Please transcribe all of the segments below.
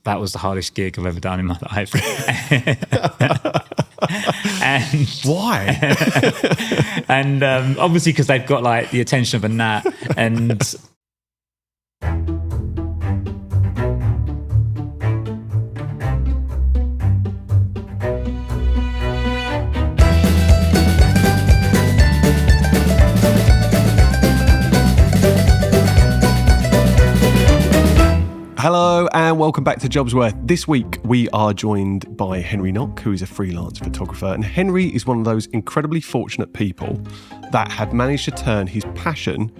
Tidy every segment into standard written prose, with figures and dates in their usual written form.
that was the hardest gig I've ever done in my life. And why? and obviously because they've got like the attention of a gnat. And Hello and welcome back to JobsWorth. This week we are joined by Henry Knock, who is a freelance photographer. And Henry is one of those incredibly fortunate people that have managed to turn his passion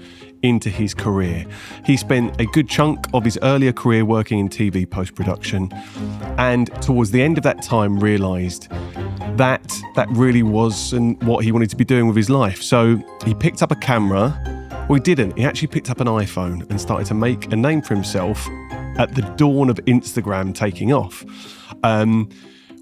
into his career. He spent a good chunk of his earlier career working in TV post-production, and towards the end of that time realised that really wasn't what he wanted to be doing with his life. So he picked up a camera. Well, he didn't. He actually picked up an iPhone and started to make a name for himself at the dawn of Instagram taking off,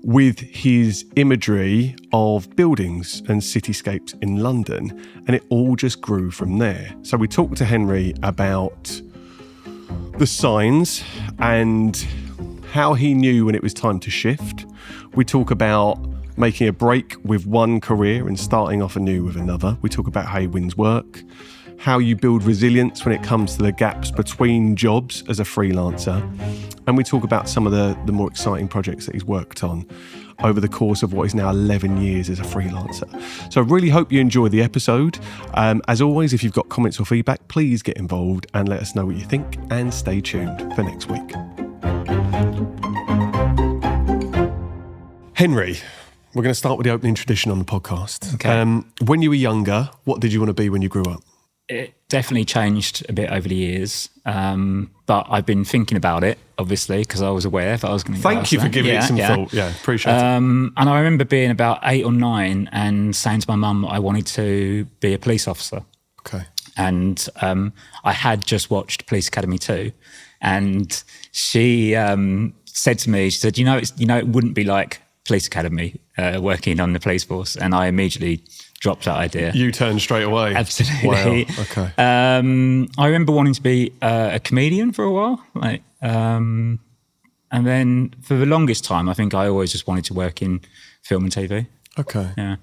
with his imagery of buildings and cityscapes in London. And it all just grew from there. So we talked to Henry about the signs and how he knew when it was time to shift. We talk about making a break with one career and starting off anew with another. We talk about how he wins work, how you build resilience when it comes to the gaps between jobs as a freelancer. And we talk about some of the more exciting projects that he's worked on over the course of what is now 11 years as a freelancer. So I really hope you enjoy the episode. As always, if you've got comments or feedback, please get involved and let us know what you think, and stay tuned for next week. Henry, we're going to start with the opening tradition on the podcast. Okay. When you were younger, what did you want to be when you grew up? it definitely changed a bit over the years, but I've been thinking about it, obviously, because I was aware that I was going to go. Thank you for giving it some thought. Yeah, appreciate it. And I remember being about 8 or 9 and saying to my mum I wanted to be a police officer. Okay. And I had just watched Police Academy 2, and she said to me, she said, it wouldn't be like Police Academy working on the police force. And I immediately dropped that idea. You turned straight away. Absolutely. Wow. Okay. I remember wanting to be a comedian for a while, and then for the longest time, I think I always just wanted to work in film and TV. Okay. Yeah.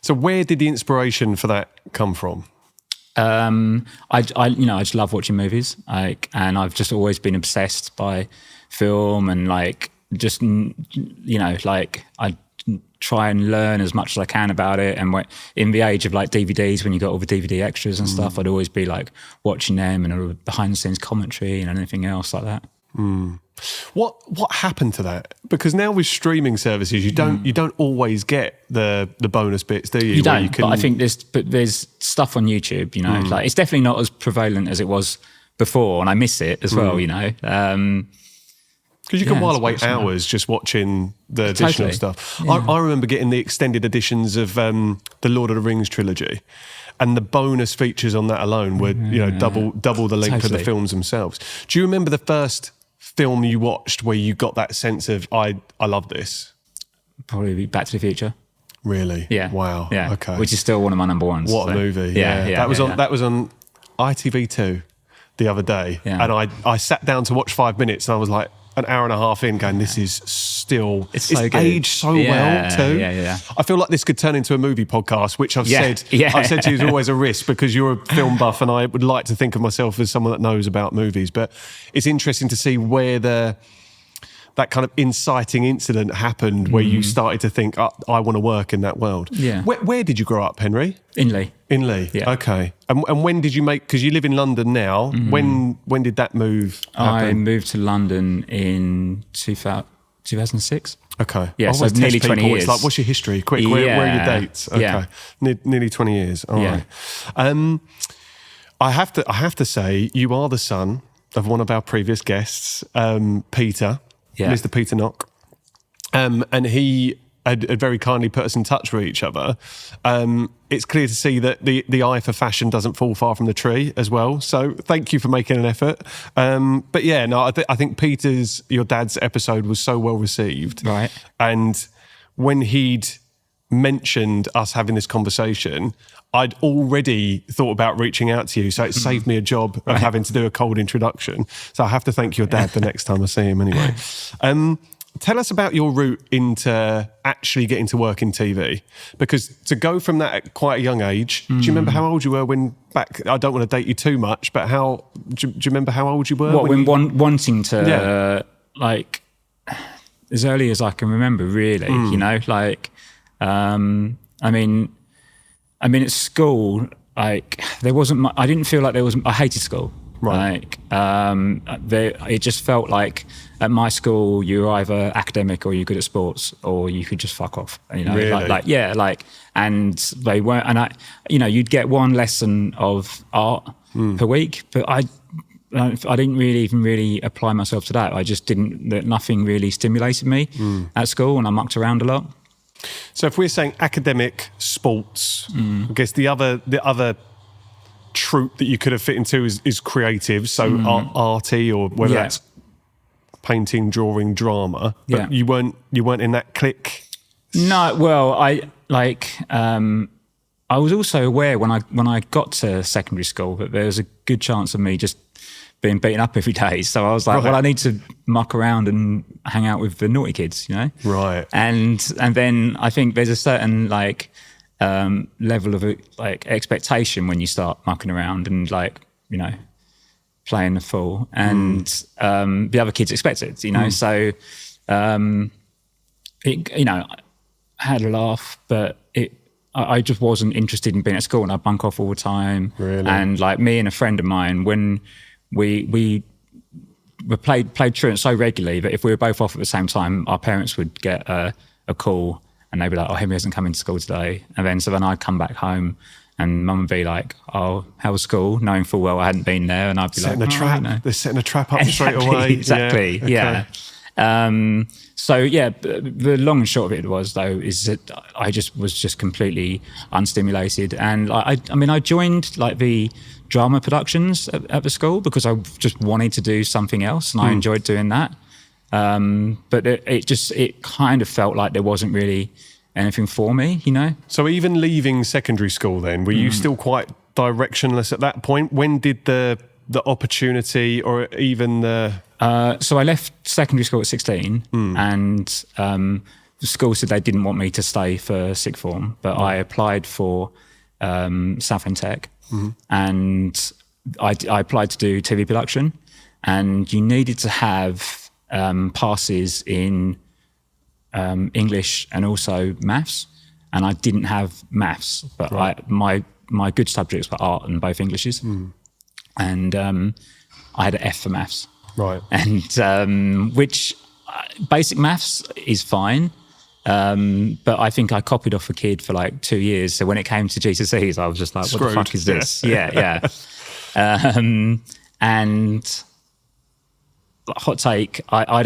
So where did the inspiration for that come from? I just love watching movies, and I've just always been obsessed by film, and I try and learn as much as I can about it. And in the age of DVDs, when you got all the DVD extras and stuff, I'd always be watching them and all the behind the scenes commentary and anything else like that. What happened to that? Because now with streaming services, you don't always get the bonus bits, do you? You don't. But I think there's stuff on YouTube. It's definitely not as prevalent as it was before, and I miss it as well. Because you can while away hours just watching the additional stuff. Yeah. I remember getting the extended editions of the Lord of the Rings trilogy, and the bonus features on that alone were double the length of the films themselves. Do you remember the first film you watched where you got that sense of I love this? Probably Back to the Future. Really? Yeah. Wow. Yeah. Okay. Which is still one of my number ones. What a movie. Yeah. That was on ITV2 the other day, and I sat down to watch 5 minutes, and I was like, an hour and a half in going, this is still... It's so good. Aged so well too. Yeah. I feel like this could turn into a movie podcast, which I've said to you is always a risk because you're a film buff, and I would like to think of myself as someone that knows about movies. But it's interesting to see where that kind of inciting incident happened where you started to think, I want to work in that world. Yeah. Where did you grow up, Henry? In Leigh. In Leigh, yeah. Okay. And when did you because you live in London now, when did that move happen? I moved to London in 2006. Okay. Yeah, so nearly 20 years. It's like, what's your history? Quick, where are your dates? Okay. Yeah. Nearly 20 years. All right. I have to say, you are the son of one of our previous guests, Peter, Mr. Peter Knock. And he had very kindly put us in touch with each other. It's clear to see that the eye for fashion doesn't fall far from the tree as well. So thank you for making an effort. But yeah, no, I think your dad's episode was so well received. Right. And when he'd mentioned us having this conversation, I'd already thought about reaching out to you, so it saved me a job of having to do a cold introduction. So I have to thank your dad the next time I see him anyway. Tell us about your route into actually getting to work in TV, because to go from that at quite a young age, do you remember how old you were when back, I don't want to date you too much, but do you remember how old you were? Wanting to, like, as early as I can remember, really, you know, like, I mean, at school, like, there wasn't I didn't feel like there was, I hated school. Right. Like, it just felt like at my school, you were either academic or you're good at sports, or you could just fuck off. You know, really? And they weren't. And you'd get one lesson of art per week, but I didn't even really apply myself to that. I just didn't. Nothing really stimulated me at school, and I mucked around a lot. So if we're saying academic, sports, I guess the other troop that you could have fit into is creative, so arty, or whether that's painting, drawing, drama. But you weren't in that clique. No, well, I was also aware when I got to secondary school that there was a good chance of me just being beaten up every day. So I was like, well, I need to muck around and hang out with the naughty kids, you know? Right. And then I think there's a certain level of expectation when you start mucking around and playing the fool, and the other kids expect it, you know. So I had a laugh, but I just wasn't interested in being at school, and I bunk off all the time. Really? And me and a friend of mine, when we played truant so regularly that if we were both off at the same time, our parents would get a call. And they'd be like, oh, Henry hasn't come into school today. And then I'd come back home and mum would be like, oh, how was school? Knowing full well I hadn't been there. And I'd be setting a trap. They're setting a trap up straight away. Exactly, yeah. The long and short of it was, though, is that I was completely unstimulated. And I joined the drama productions at the school because I just wanted to do something else, and I enjoyed doing that. But it kind of felt like there wasn't really anything for me, you know? So even leaving secondary school then, were you still quite directionless at that point? When did the opportunity or even the... So I left secondary school at 16 and the school said they didn't want me to stay for sixth form, but I applied for Southend Tech and I applied to do TV production, and you needed to have passes in English and also maths, and I didn't have maths, but my good subjects were art and both Englishes, and I had an F for maths, right? And which basic maths is fine, but I think I copied off a kid for 2 years. So when it came to GCSEs, I was just like, "What the fuck is this?" Yeah. And hot take, I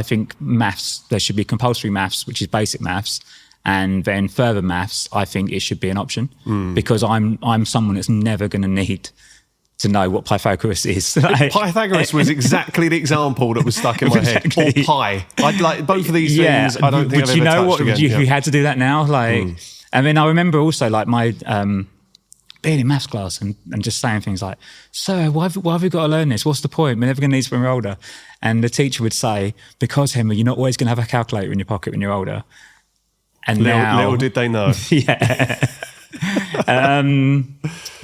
think maths, there should be compulsory maths, which is basic maths, and then further maths, I think it should be an option, because I'm someone that's never going to need to know what Pythagoras is. Pythagoras was exactly the example that was stuck in my head. Or pi. I'd like both of these things. I don't think I've ever touched again. You had to do that now, and then I remember also my being in maths class and just saying things like, so why have we got to learn this? What's the point? We're never going to need this when we're older. And the teacher would say, because, Henry, you're not always going to have a calculator in your pocket when you're older. And little did they know. Yeah.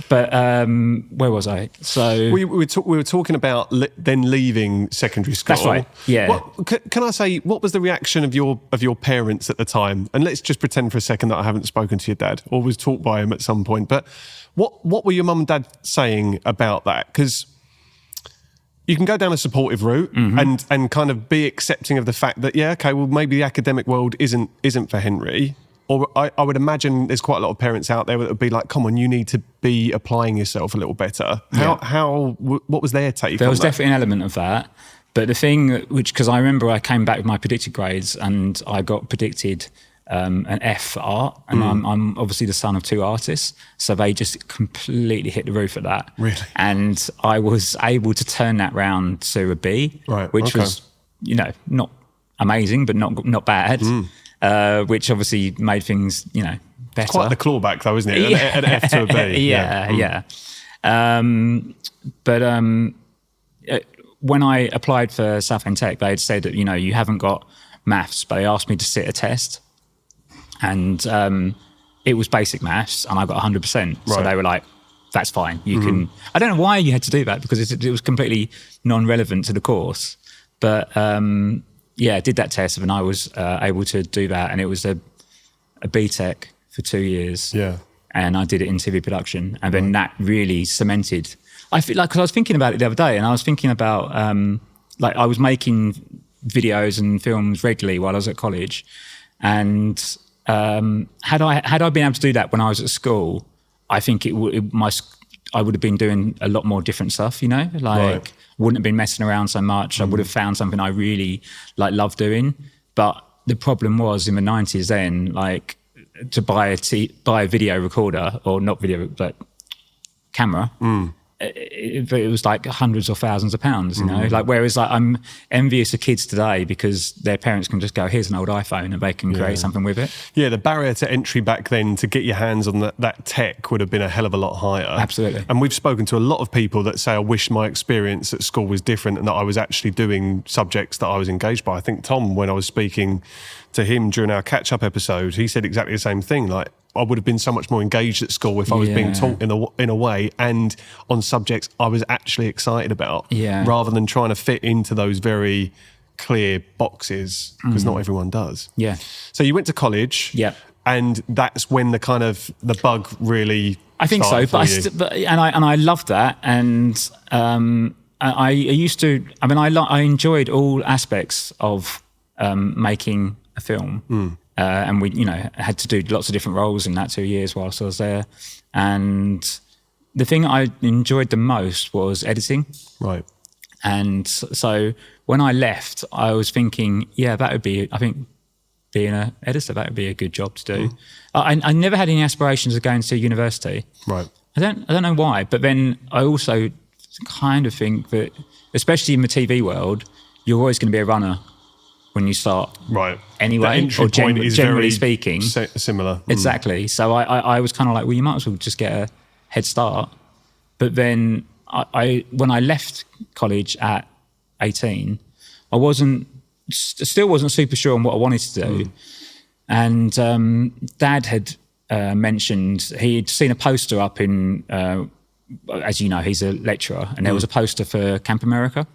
Where was I? So we were talking about then leaving secondary school. That's right. Yeah. Can I say, what was the reaction of your parents at the time? And let's just pretend for a second that I haven't spoken to your dad or was taught by him at some point. But what were your mum and dad saying about that? Because you can go down a supportive route and kind of be accepting of the fact that, maybe the academic world isn't for Henry. Or I would imagine there's quite a lot of parents out there that would be like, come on, you need to be applying yourself a little better. What was their take on that? There was definitely an element of that. But the thing, because I remember I came back with my predicted grades and I got predicted an F for art. And I'm obviously the son of two artists. So they just completely hit the roof at that. Really? And I was able to turn that round to a B, which was, not amazing, but not bad. Which obviously made things, better. It's quite the clawback though, isn't it? Yeah. An F to a B. Yeah. But when I applied for Southend Tech, they had said that, you haven't got maths, but they asked me to sit a test. And it was basic maths, and I got 100%. So they were like, that's fine. You can... I don't know why you had to do that, because it was completely non-relevant to the course. But I did that test, and I was able to do that. And it was a BTEC for 2 years. Yeah. And I did it in TV production. And then that really cemented... I feel like, because I was thinking about it the other day, and I was thinking about, I was making videos and films regularly while I was at college. And had I been able to do that when I was at school, I think I would have been doing a lot more different stuff, wouldn't have been messing around so much. I would have found something I really loved doing. But the problem was in the 90s then, to buy a video recorder, or not video, but camera, it was like hundreds or thousands of pounds, whereas I'm envious of kids today because their parents can just go, here's an old iPhone, and they can create something with it. Yeah, the barrier to entry back then to get your hands on that tech would have been a hell of a lot higher. Absolutely. And we've spoken to a lot of people that say, I wish my experience at school was different and that I was actually doing subjects that I was engaged by. I think Tom, when I was speaking to him during our catch-up episode, he said exactly the same thing. I would have been so much more engaged at school if I was being taught in a way and on subjects I was actually excited about, rather than trying to fit into those very clear boxes, because not everyone does. Yeah. So you went to college, and that's when the bug really. I think so, I loved that, and I used to. I mean, I enjoyed all aspects of making a film. And we, had to do lots of different roles in that 2 years whilst I was there. And the thing I enjoyed the most was editing. Right. And so when I left, I was thinking, I think being an editor, that would be a good job to do. I never had any aspirations of going to university. Right. I don't know why, but then I also kind of think that, especially in the TV world, you're always going to be a runner when you start, right? Anyway, or generally speaking, similar. Exactly. So I was kind of like, well, you might as well just get a head start. But then when I left college at 18, I still wasn't super sure on what I wanted to do. And Dad had mentioned he'd seen a poster up in, as you know, he's a lecturer, and there was a poster for Camp America.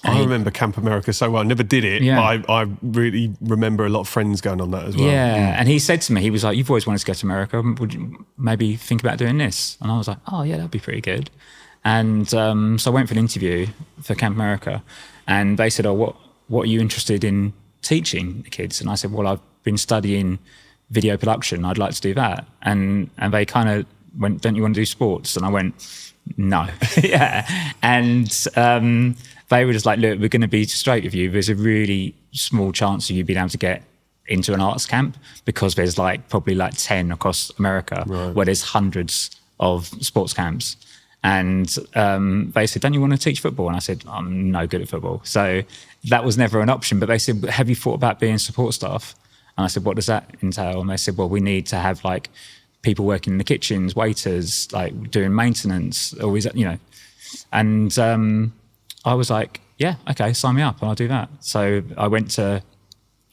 I remember Camp America so well. I never did it, but I really remember a lot of friends going on that as well. Yeah, and he said to me, he was like, you've always wanted to go to America. Would you maybe think about doing this? And I was like, oh, yeah, that'd be pretty good. And so I went for an interview for Camp America, and they said, oh, what are you interested in teaching the kids? And I said, well, I've been studying video production. I'd like to do that. And they kind of went, don't you want to do sports? And I went, no. And they were just like, look, we're going to be straight with you. There's a really small chance of you being able to get into an arts camp, because there's probably 10 across America, where there's hundreds of sports camps. And they said, don't you want to teach football? And I said, I'm no good at football. So that was never an option. But they said, have you thought about being support staff? And I said, what does that entail? And they said, well, we need to have people working in the kitchens, waiters, doing maintenance, always, And I was like, yeah, okay, sign me up and I'll do that. So I went to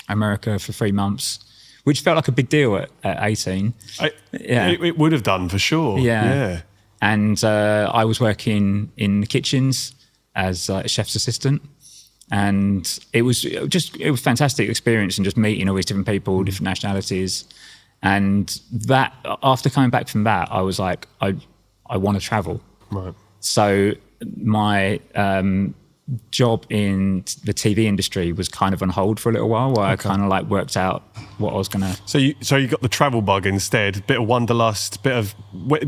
America for 3 months, which felt like a big deal at 18. It would have done for sure. Yeah. And I was working in the kitchens as a chef's assistant. And it was a fantastic experience, and just meeting all these different people, different nationalities. And that, after coming back from that, I was like, I want to travel. Right. So my job in the TV industry was kind of on hold for a little while, where I kind of worked out what I was going to... So you got the travel bug instead, bit of wanderlust,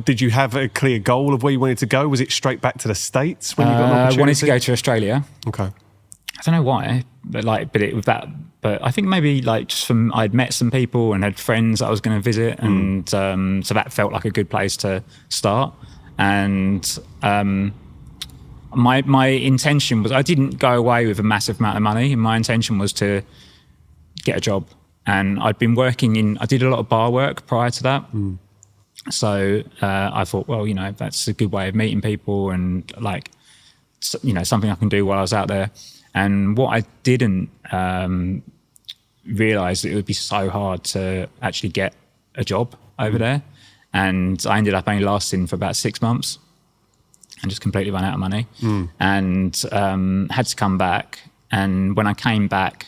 did you have a clear goal of where you wanted to go? Was it straight back to the States when you got an opportunity? I wanted to go to Australia. Okay. I don't know why, but I think maybe just from, I'd met some people and had friends that I was going to visit, and so that felt like a good place to start. And my intention was, I didn't go away with a massive amount of money. My intention was to get a job And I did a lot of bar work prior to that. So I thought, well, that's a good way of meeting people and something I can do while I was out there. And what I didn't realize that it would be so hard to actually get a job over there. And I ended up only lasting for about 6 months and just completely ran out of money and had to come back. And when I came back,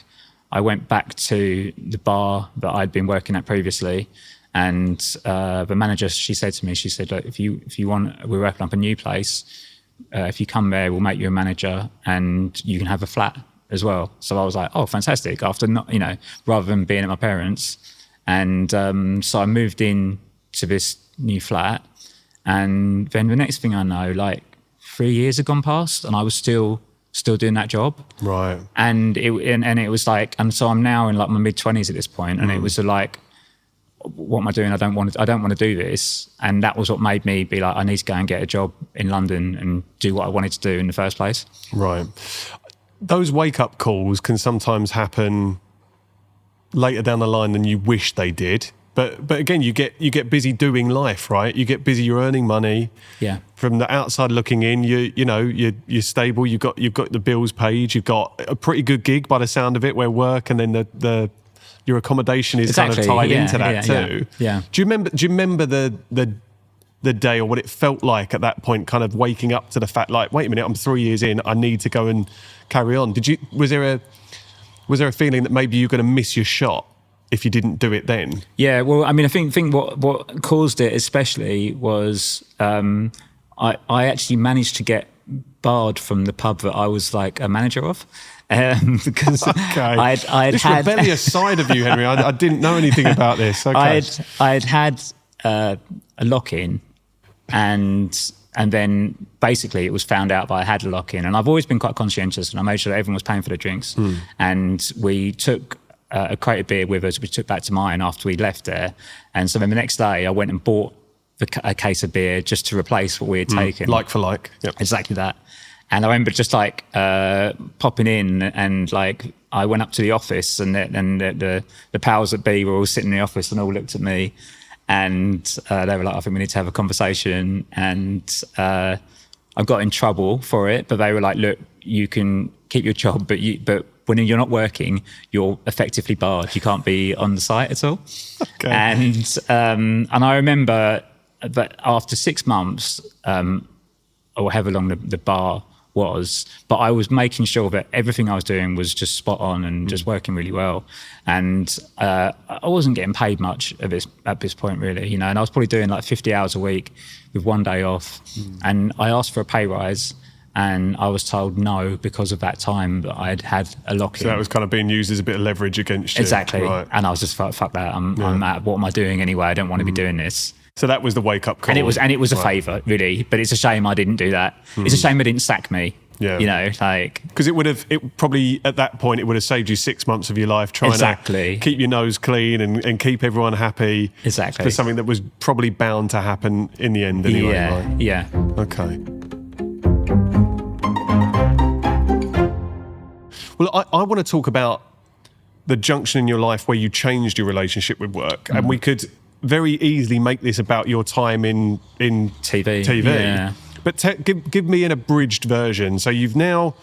I went back to the bar that I'd been working at previously. And the manager, she said to me, look, if you want, we're opening up a new place. If you come there, we'll make you a manager and you can have a flat as well. So I was like, oh, fantastic. After rather than being at my parents'. And so I moved in to this new flat. And then the next thing I know, 3 years had gone past and I was still doing that job. Right. And it was and so I'm now in my mid-20s at this point, and it was what am I doing? I don't want to do this. And that was what made me be I need to go and get a job in London and do what I wanted to do in the first place. Right. Those wake-up calls can sometimes happen later down the line than you wish they did. But again, you get busy doing life, right? You get busy, you're earning money. Yeah. From the outside looking in, you're stable. You've got the bills paid. You've got a pretty good gig by the sound of it, where work and then your accommodation is kind of tied into that too. Yeah. Do you remember the day or what it felt like at that point? Kind of waking up to the fact, wait a minute, I'm 3 years in. I need to go and carry on. Was there a feeling that maybe you're going to miss your shot if you didn't do it then? Yeah, well, I mean, I think what caused it especially was I actually managed to get barred from the pub that I was a manager of. Because I'd this had rebellious side of you, Henry. I didn't know anything about this. Okay. I'd had a lock-in, and then basically it was found out that I had a lock-in, and I've always been quite conscientious, and I made sure that everyone was paying for their drinks. And we took a crate of beer with us, we took back to mine after we left there. And so then the next day I went and bought a case of beer just to replace what we had taken. Like for like. Yep. Exactly that. And I remember just popping in, and I went up to the office, and the powers that be were all sitting in the office and all looked at me, and they were like, I think we need to have a conversation. And I got in trouble for it, but they were like, look, you can keep your job, but when you're not working, you're effectively barred. You can't be on the site at all. Okay. And I remember that after 6 months, or however long the bar was, but I was making sure that everything I was doing was just spot on and just working really well. And I wasn't getting paid much at this point, really, and I was probably doing 50 hours a week with 1 day off. And I asked for a pay rise, and I was told no because of that time that I'd had a lock-in. So that was kind of being used as a bit of leverage against you. Exactly. Right. And I was just fuck that. I'm at, what am I doing anyway? I don't want to be doing this. So that was the wake-up call. And it was a favour, really. But it's a shame I didn't do that. It's a shame they didn't sack me. Yeah. Because it probably, at that point, it would have saved you 6 months of your life trying to keep your nose clean and keep everyone happy. Exactly. For something that was probably bound to happen in the end anyway. Yeah, right? yeah. Okay. Well, I want to talk about the junction in your life where you changed your relationship with work. And we could very easily make this about your time in TV. Yeah. But give me an abridged version. So you've now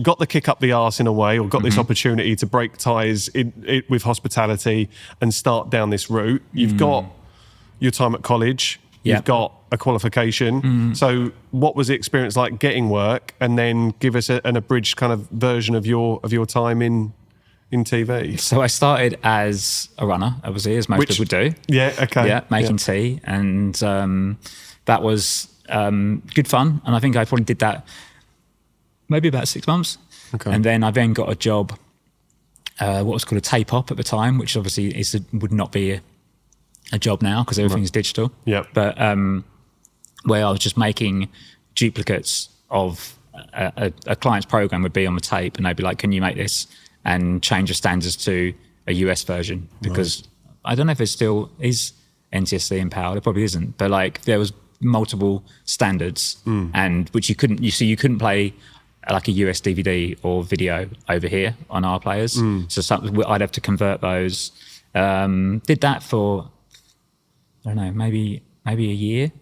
got the kick up the arse in a way, or got this opportunity to break ties with hospitality and start down this route. You've got your time at college. You've got a qualification. So what was the experience like getting work? And then give us an abridged kind of version of your time in TV. So I started as a runner, obviously, as most people do. Yeah, okay. Yeah, making tea. And that was good fun. And I think I probably did that maybe about 6 months. Okay. And then I got a job, what was called a tape op at the time, which obviously would not be a job now because everything's digital. Yeah. But where I was just making duplicates of a client's program would be on the tape, and they'd be like, can you make this and change the standards to a US version? Because I don't know if it still is NTSC empowered. It probably isn't. But there was multiple standards, and which you couldn't play like a US DVD or video over here on our players. So I'd have to convert those. Did that for, I don't know, maybe a year.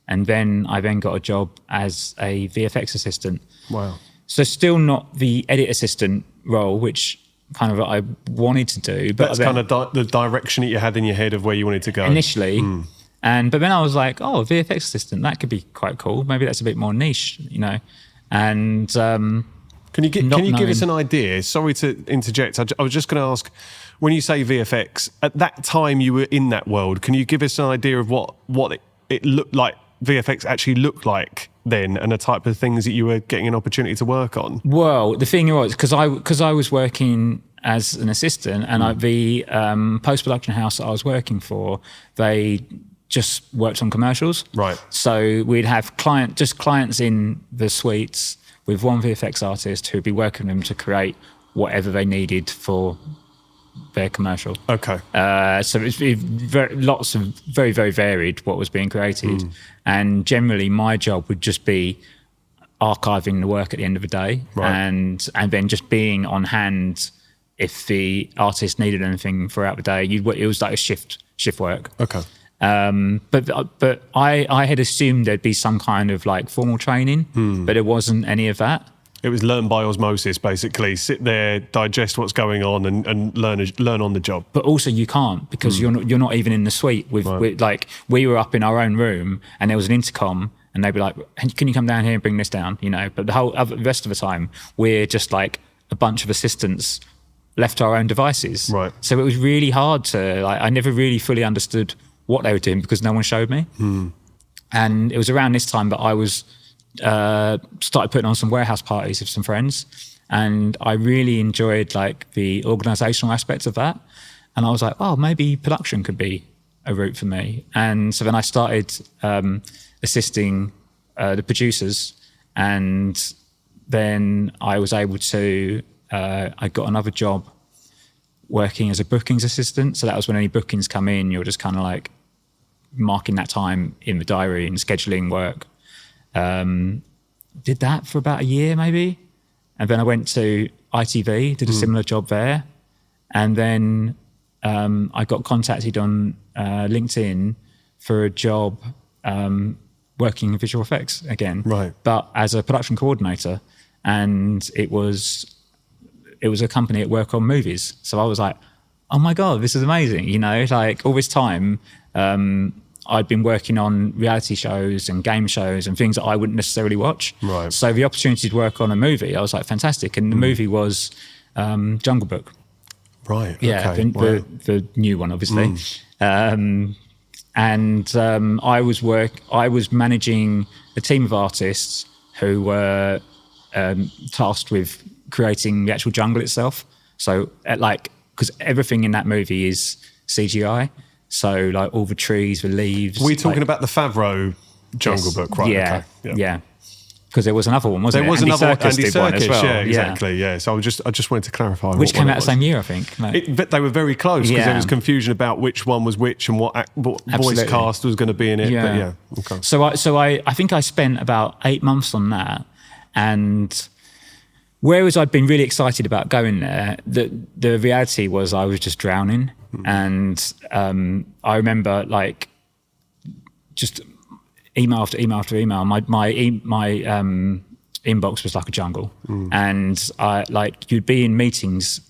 And then I got a job as a VFX assistant. Wow. So still not the edit assistant role, which kind of I wanted to do. But That's kind of the direction that you had in your head of where you wanted to go. Initially. But then I was like, oh, VFX assistant, that could be quite cool. Maybe that's a bit more niche, you know. And can you give us an idea? Sorry to interject. I was just going to ask, when you say VFX, at that time you were in that world, can you give us an idea of what it looked like, VFX actually looked like then, and the type of things that you were getting an opportunity to work on? Well, the thing was, because I was working as an assistant, and the post-production house that I was working for, they just worked on commercials. Right. So we'd have clients in the suites with one VFX artist who'd be working with them to create whatever they needed for their commercial. Okay. So it's lots of very, very varied what was being created. And generally my job would just be archiving the work at the end of the day, and then just being on hand if the artist needed anything throughout the day. It was like a shift work. Okay. But I had assumed there'd be some kind of like formal training, but there wasn't any of that. It was learn by osmosis, basically. Sit there, digest what's going on, and learn on the job. But also you can't, because you're not even in the suite. With like, we were up in our own room, and there was an intercom, and they'd be like, "Can you come down here and bring this down?" You know. But the rest of the time, we're just like a bunch of assistants left to our own devices. Right. So it was really hard to like. I never really fully understood what they were doing because no one showed me. And it was around this time that I was started putting on some warehouse parties with some friends, and I really enjoyed like the organizational aspects of that. And I was like, oh, maybe production could be a route for me. And so then I started assisting the producers, and then I was able to I got another job working as a bookings assistant. So that was when any bookings come in, you're just kind of like marking that time in the diary and scheduling work. Did that for about a year maybe. And then I went to ITV, did a similar job there. And then I got contacted on LinkedIn for a job working in visual effects again, but as a production coordinator. And it was a company that worked on movies. So I was like, oh my God, this is amazing. You know, like all this time, I'd been working on reality shows and game shows and things that I wouldn't necessarily watch. Right. So the opportunity to work on a movie, I was like, fantastic. And the movie was Jungle Book. Right. Yeah, okay. the new one, obviously. I was managing a team of artists who were tasked with creating the actual jungle itself. So because everything in that movie is CGI. So like all the trees, the leaves. We're talking about the Favreau Jungle Book, right? Yeah, okay. yeah. Because there was another one, wasn't there? There was another one, Andy did one as Serkis, well. yeah, exactly, yeah. So I just wanted to clarify. Which came out the same year, I think. But they were very close because there was confusion about which one was which and what voice cast was going to be in it. Yeah. But okay. So I think I spent about 8 months on that, and whereas I'd been really excited about going there, the reality was I was just drowning. And I remember like just email after email after email. My inbox was like a jungle, and you'd be in meetings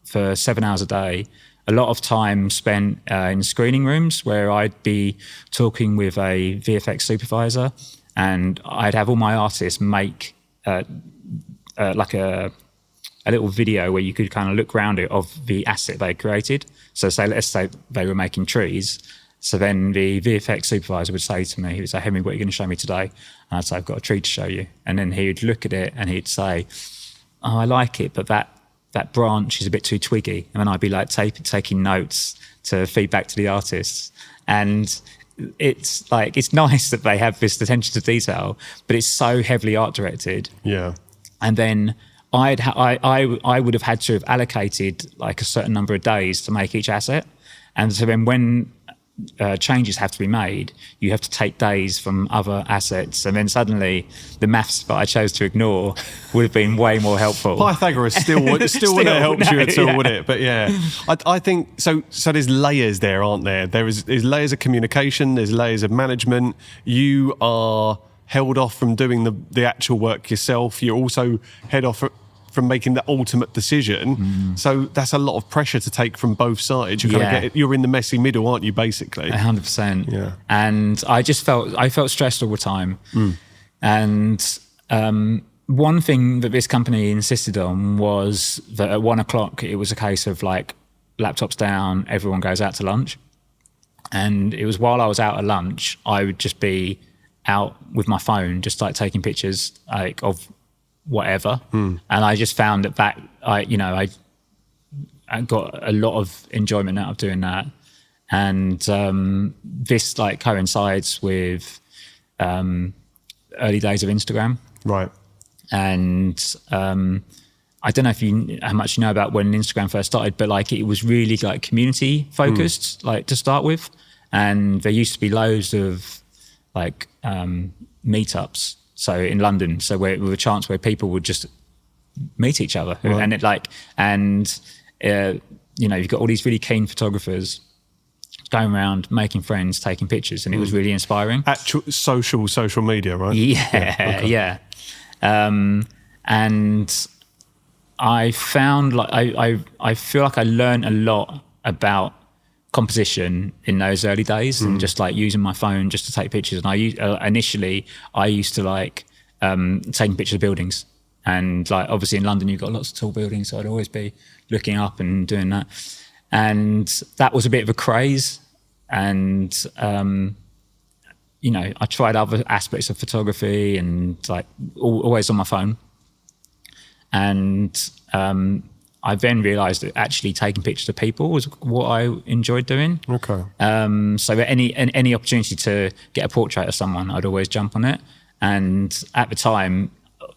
for 7 hours a day. A lot of time spent in screening rooms where I'd be talking with a VFX supervisor, and I'd have all my artists make like a little video where you could kind of look around it of the asset they created. So let's say they were making trees. So then the VFX supervisor would say to me, he would say, Henry, what are you going to show me today? And I'd say, I've got a tree to show you. And then he would look at it and he'd say, oh, I like it, but that branch is a bit too twiggy. And then I'd be like taking notes to feed back to the artists. And it's like, it's nice that they have this attention to detail, but it's so heavily art directed. Yeah. And then I would have had to have allocated like a certain number of days to make each asset. And so then when changes have to be made, you have to take days from other assets, and then suddenly the maths that I chose to ignore would have been way more helpful. Pythagoras still wouldn't have helped you at all, would it? But yeah, I think so. So there's layers there, aren't there? There's layers of communication. There's layers of management. You are held off from doing the actual work yourself. You're also held off from making the ultimate decision. So that's a lot of pressure to take from both sides. You're in the messy middle, aren't you, basically? 100%. Yeah. And I felt stressed all the time. And one thing that this company insisted on was that at 1 o'clock, it was a case of like laptops down, everyone goes out to lunch. And it was while I was out at lunch, I would just be out with my phone, just like taking pictures like of whatever. And I just found that I got a lot of enjoyment out of doing that. And this like coincides with early days of Instagram. Right. And I don't know how much you know about when Instagram first started, but like it was really like community focused, like to start with. And there used to be loads of like meetups. So in London, so where with a chance where people would just meet each other, right. And you've got all these really keen photographers going around making friends, taking pictures, and it was really inspiring. Actual social media, right? Yeah. And I found like I feel like I learned a lot about composition in those early days, and just like using my phone just to take pictures. And initially I used to like taking pictures of buildings, and like obviously in London you've got lots of tall buildings, so I'd always be looking up and doing that, and that was a bit of a craze. And I tried other aspects of photography, and like always on my phone. And I then realised that actually taking pictures of people was what I enjoyed doing. Okay. So any opportunity to get a portrait of someone, I'd always jump on it. And at the time,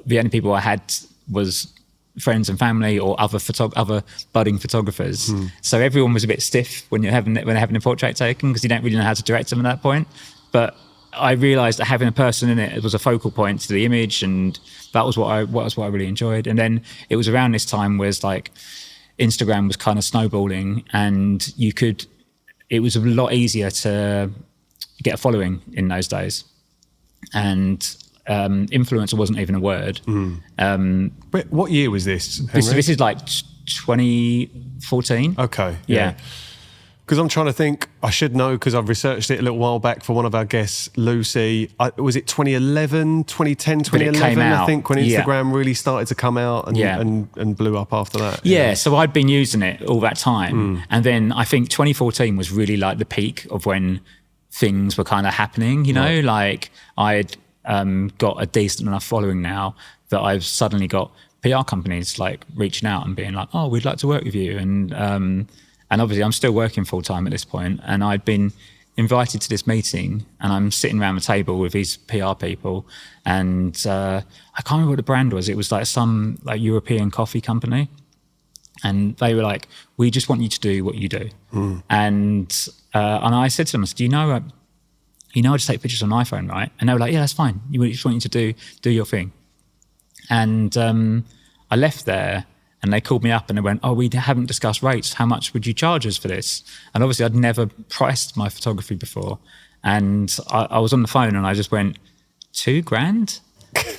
the only people I had was friends and family or other budding photographers. So everyone was a bit stiff when they're having a portrait taken, because you don't really know how to direct them at that point. But I realised that having a person in it was a focal point to the image, and that was what I really enjoyed. And then it was around this time where like Instagram was kind of snowballing, and it was a lot easier to get a following in those days. And influencer wasn't even a word. But what year was this, Henry? This is like 2014. Okay. Yeah. Because I'm trying to think, I should know because I've researched it a little while back for one of our guests, Lucy. Was it 2011, 2010, 2011, I think, when Instagram really started to come out and blew up after that? Yeah, so I'd been using it all that time. And then I think 2014 was really like the peak of when things were kind of happening, right. Like I'd got a decent enough following now that I've suddenly got PR companies like reaching out and being like, oh, we'd like to work with you. And obviously I'm still working full time at this point, and I'd been invited to this meeting, and I'm sitting around the table with these PR people, and I can't remember what the brand was. It was like some like European coffee company, and they were like, we just want you to do what you do. And I said to them, I said, do you know I just take pictures on an iPhone, right? And they were like, yeah, that's fine. We just want you to do your thing. And I left there, and they called me up and they went, oh, we haven't discussed rates. How much would you charge us for this? And obviously I'd never priced my photography before. And I was on the phone and I just went, $2,000?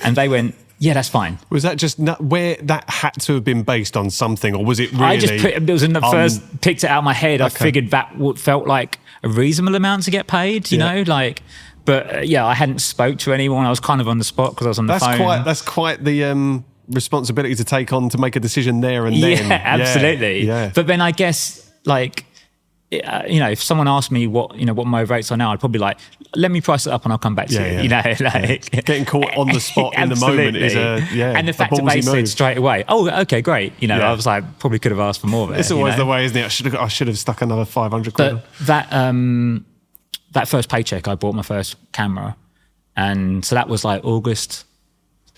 And they went, yeah, that's fine. Was that just where that had to have been based on something, or was it really? It was in the first, picked it out of my head. Okay. I figured that felt like a reasonable amount to get paid, you know, like, but I hadn't spoke to anyone. I was kind of on the spot because I was on the phone. That's quite the responsibility to take on to make a decision there and then. Yeah, absolutely. Yeah. But then I guess like, if someone asked me what my rates are now, I'd probably like, let me price it up and I'll come back to you. Getting caught on the spot in the moment is and the fact that they said straight away, oh, okay, great. I was like, probably could have asked for more there. It's always the way, isn't it? I should have stuck another 500 quid. But that first paycheck, I bought my first camera, and so that was like August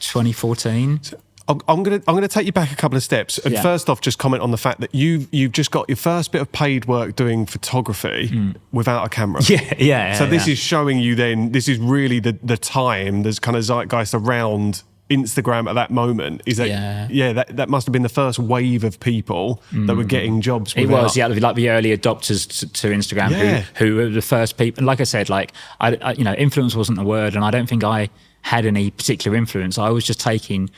2014. I'm gonna take you back a couple of steps. And first off, just comment on the fact that you've just got your first bit of paid work doing photography without a camera. So this is showing you then, this is really the time, there's kind of zeitgeist around Instagram at that moment, is that that must have been the first wave of people that were getting jobs. It was, like the early adopters to Instagram who were the first people. And like I said, like I influence wasn't a word, and I don't think I had any particular influence. I was just taking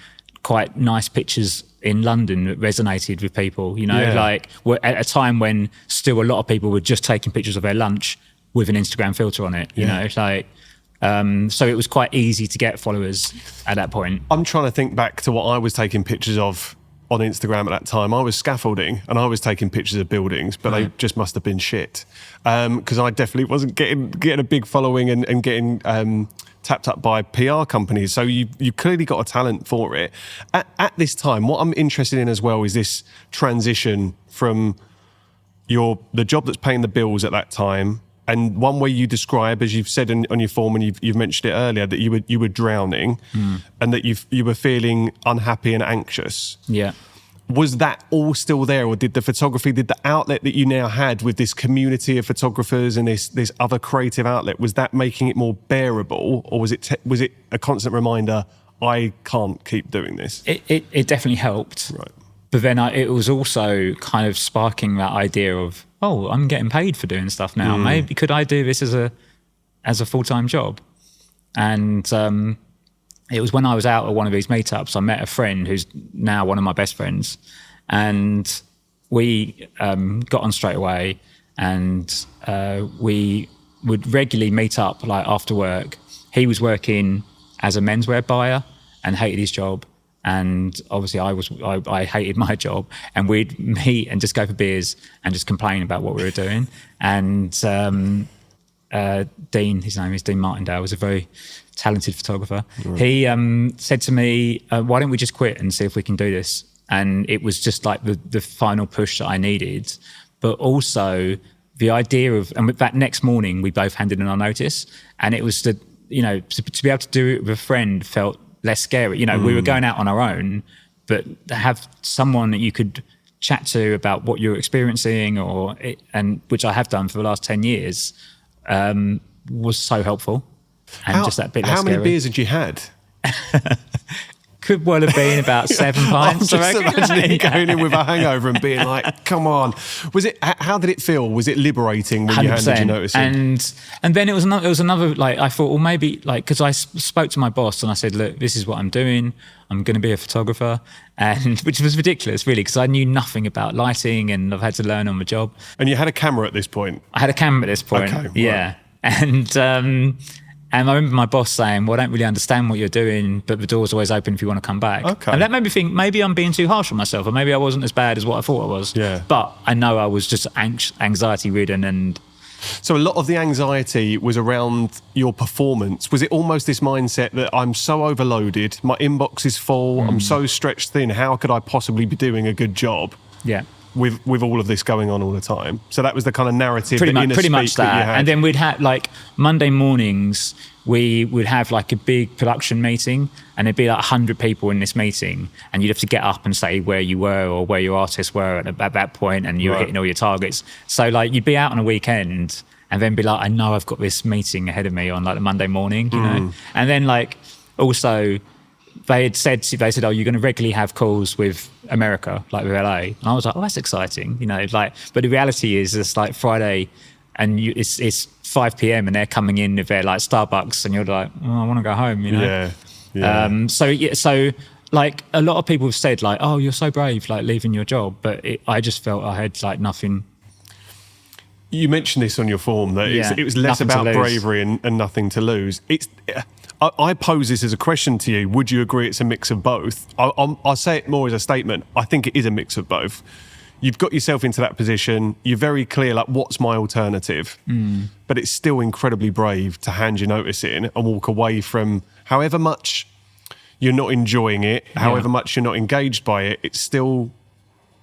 quite nice pictures in London that resonated with people, like at a time when still a lot of people were just taking pictures of their lunch with an Instagram filter on it, you know, like. So it was quite easy to get followers at that point. I'm trying to think back to what I was taking pictures of on Instagram at that time. I was scaffolding and I was taking pictures of buildings, but they just must have been shit. Because I definitely wasn't getting a big following and getting tapped up by PR companies. So you clearly got a talent for it. At this time, what I'm interested in as well is this transition from the job that's paying the bills at that time. And one way you describe, as you've said on your form, and you've mentioned it earlier, that you were drowning, and that you were feeling unhappy and anxious. Yeah. Was that all still there, or did the outlet that you now had with this community of photographers and this other creative outlet, was that making it more bearable, or was it a constant reminder, I can't keep doing this? It definitely helped. Right. But then it was also kind of sparking that idea of, oh, I'm getting paid for doing stuff now. Maybe could I do this as a full-time job? And it was when I was out at one of these meetups, I met a friend who's now one of my best friends, and we got on straight away, and we would regularly meet up like after work. He was working as a menswear buyer and hated his job. And obviously I hated my job, and we'd meet and just go for beers and just complain about what we were doing. And Dean, his name is Dean Martindale, was a very talented photographer. Right. He said to me, why don't we just quit and see if we can do this? And it was just like the final push that I needed. But also the idea of, and that next morning we both handed in our notice, and it was to be able to do it with a friend felt less scary. We were going out on our own, but to have someone that you could chat to about what you're experiencing, and which I have done for the last 10 years, was so helpful. And just that bit less scary. How many beers had you had? Could well have been about 7 pints. I'm just imagining you going in with a hangover and being like, come on. How did it feel? Was it liberating when 100%. You handed your notice in? And then it was another, like, I thought, well, maybe, like, because I spoke to my boss and I said, look, this is what I'm doing. I'm going to be a photographer. And which was ridiculous, really, because I knew nothing about lighting and I've had to learn on the job. And you had a camera at this point? I had a camera at this point. Okay, yeah. Right. And I remember my boss saying, well, I don't really understand what you're doing, but the door's always open if you want to come back. Okay. And that made me think, maybe I'm being too harsh on myself, or maybe I wasn't as bad as what I thought I was. Yeah. But I know I was just anxiety-ridden. And so a lot of the anxiety was around your performance. Was it almost this mindset that I'm so overloaded, my inbox is full, I'm so stretched thin, how could I possibly be doing a good job? Yeah. With all of this going on all the time. So that was the kind of narrative, pretty much that you had. And then we'd have, like, Monday mornings, we would have like a big production meeting, and there'd be like 100 people in this meeting, and you'd have to get up and say where you were or where your artists were at that point, and you were hitting all your targets. So like you'd be out on a weekend and then be like, I know I've got this meeting ahead of me on like the Monday morning, you know? And then like also they said, oh, you're going to regularly have calls with America, like with LA. And I was like, oh, that's exciting, you know, like, but the reality is it's like Friday and it's 5 p.m. and they're coming in with their like Starbucks and you're like, oh, I want to go home, you know? Yeah. So like a lot of people have said like, oh, you're so brave, like leaving your job. But I just felt I had like nothing. You mentioned this on your form that it was less about bravery and nothing to lose. I pose this as a question to you. Would you agree it's a mix of both? I'll say it more as a statement. I think it is a mix of both. You've got yourself into that position. You're very clear, like, what's my alternative? But it's still incredibly brave to hand your notice in and walk away from, however much you're not enjoying it, however much you're not engaged by it, it's still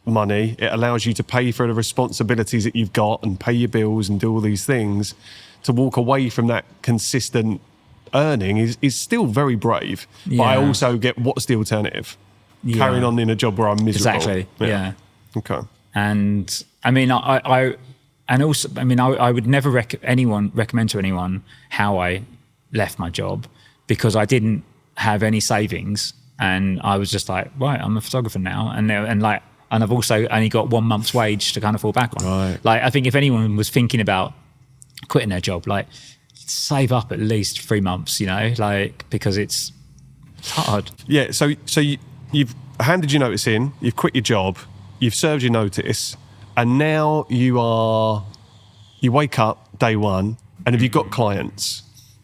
money. It allows you to pay for the responsibilities that you've got and pay your bills and do all these things. To walk away from that consistent earning is still very brave. But I also get, what's the alternative? carrying on in a job where I'm miserable. Exactly. Yeah. Okay. And I mean, I would never recommend to anyone how I left my job, because I didn't have any savings, and I was just like, right, I'm a photographer now, and I've also only got 1 month's wage to kind of fall back on. Right. Like, I think if anyone was thinking about quitting their job, like, save up at least 3 months, like, because it's hard. Yeah. So you've handed your notice in, you've quit your job, you've served your notice, and now you wake up day one, and have you got clients?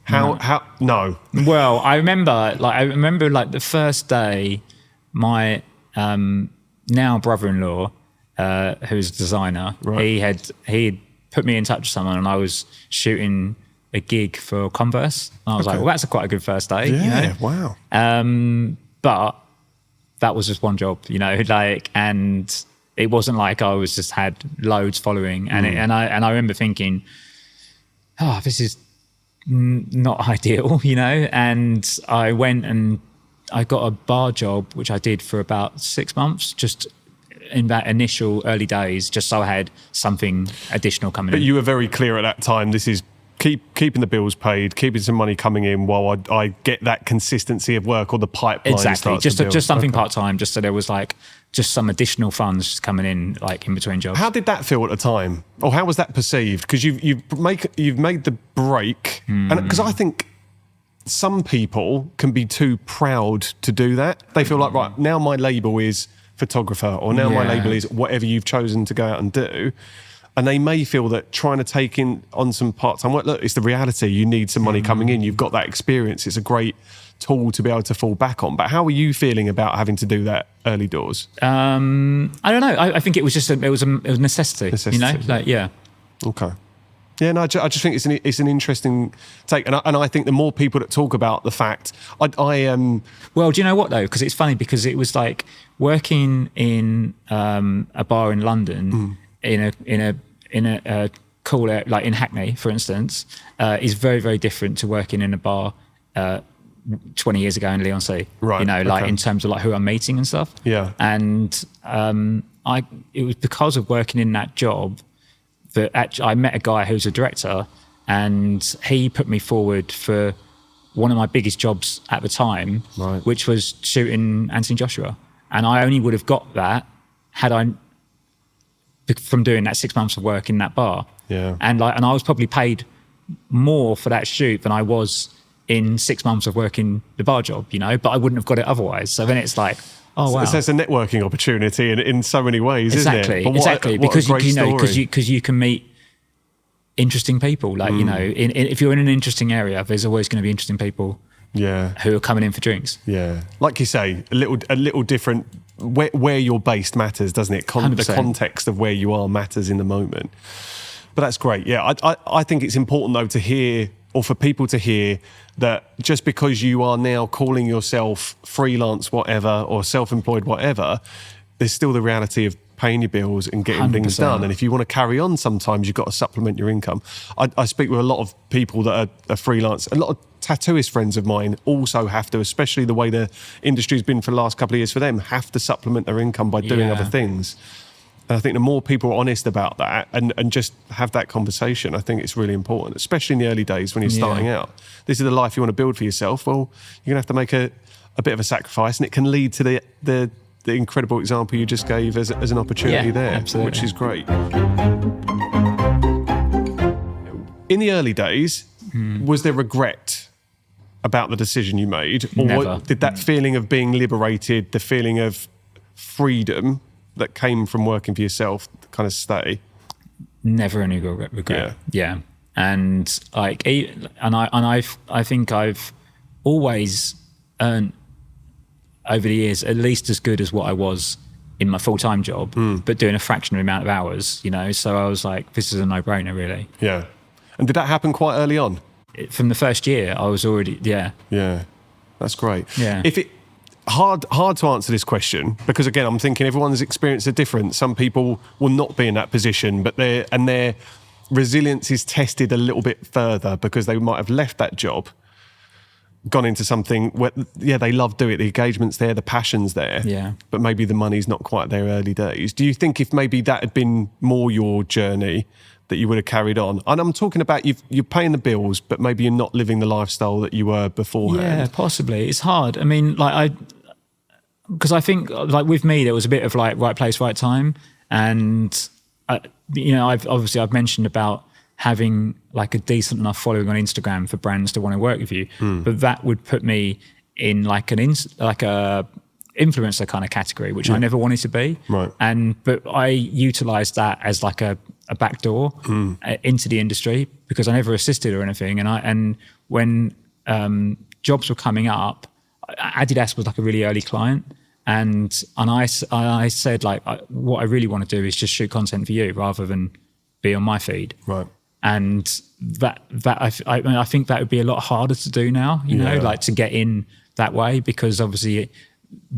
No. Well, I remember the first day, my now brother-in-law, who's a designer, right. he had put me in touch with someone, and I was shooting a gig for Converse. And I was like, well, that's quite a good first day. Yeah, wow. But that was just one job, and it wasn't like I was just had loads following. And I remember thinking, oh, this is not ideal, and I went and I got a bar job, which I did for about 6 months, just in that initial early days, just so I had something additional coming in. But you were very clear at that time, this is keeping the bills paid, keeping some money coming in while I get that consistency of work, or the pipeline exactly, starts to build. just something part-time, just so there was like just some additional funds just coming in, like in between jobs. How did that feel at the time, or how was that perceived? Because you've made the break, and because I think some people can be too proud to do that. They feel like, right, now my label is photographer, or now my label is whatever you've chosen to go out and do. And they may feel that trying to take in on some part-time work, look, it's the reality. You need some money coming in. You've got that experience. It's a great tool to be able to fall back on. But how are you feeling about having to do that early doors? I don't know. I think it was just it was a necessity. Yeah. Okay. Yeah, no, I just think it's an interesting take, and I think the more people that talk about the fact, Well, do you know what though? Because it's funny, because it was like working in a bar in London in a cool area, like in Hackney, for instance, is very, very different to working in a bar 20 years ago in Leigh-on-Sea. Right. In terms of like who I'm meeting and stuff. Yeah. And it was because of working in that job that actually I met a guy who's a director, and he put me forward for one of my biggest jobs at the time, right. which was shooting Anthony Joshua. And I only would have got that had I, from doing that 6 months of work in that bar. Yeah. And I was probably paid more for that shoot than I was in 6 months of working the bar job, but I wouldn't have got it otherwise. So then it's like, oh wow. So it's a networking opportunity in so many ways, isn't it? Exactly. Because you can meet interesting people. Like, if you're in an interesting area, there's always going to be interesting people who are coming in for drinks. Yeah. Like you say, a little different. Where you're based matters, doesn't it? The context of where you are matters in the moment. But that's great. Yeah, I think it's important though to hear, or for people to hear, that just because you are now calling yourself freelance whatever or self-employed whatever, there's still the reality of paying your bills and getting 100%. Things done. And if you want to carry on, sometimes you've got to supplement your income. I speak with a lot of people that are freelance. A lot of tattooist friends of mine also have to, especially the way the industry's been for the last couple of years for them, have to supplement their income by doing other things. And I think the more people are honest about that and just have that conversation, I think it's really important, especially in the early days when you're starting out. This is the life you want to build for yourself. Well, you're going to have to make a bit of a sacrifice, and it can lead to the incredible example you just gave as an opportunity there, absolutely. Which is great. In the early days, was there regret about the decision you made? Or Never. Did that feeling of being liberated, the feeling of freedom that came from working for yourself kind of stay? Never any regret. Yeah. And like, I think I've always earned over the years at least as good as what I was in my full-time job, but doing a fractional amount of hours, so I was like, this is a no-brainer really. Yeah. And did that happen quite early on? From the first year I was already, Yeah, that's great. Yeah. Hard to answer this question, because again, I'm thinking everyone's experience are different. Some people will not be in that position, but their resilience is tested a little bit further because they might have left that job gone into something where, they love doing it, the engagement's there, the passion's there, but maybe the money's not quite there early days. Do you think if maybe that had been more your journey, that you would have carried on? And I'm talking about you're paying the bills, but maybe you're not living the lifestyle that you were beforehand. Yeah, possibly. It's hard. I mean, because I think like with me, there was a bit of like right place, right time. And, I've mentioned about having like a decent enough following on Instagram for brands to want to work with you. But that would put me in like a influencer kind of category, which I never wanted to be. Right. But I utilized that as like a backdoor into the industry because I never assisted or anything. And when jobs were coming up, Adidas was like a really early client. And I said like, what I really want to do is just shoot content for you rather than be on my feed. Right. And I think that would be a lot harder to do now, you know, like to get in that way, because obviously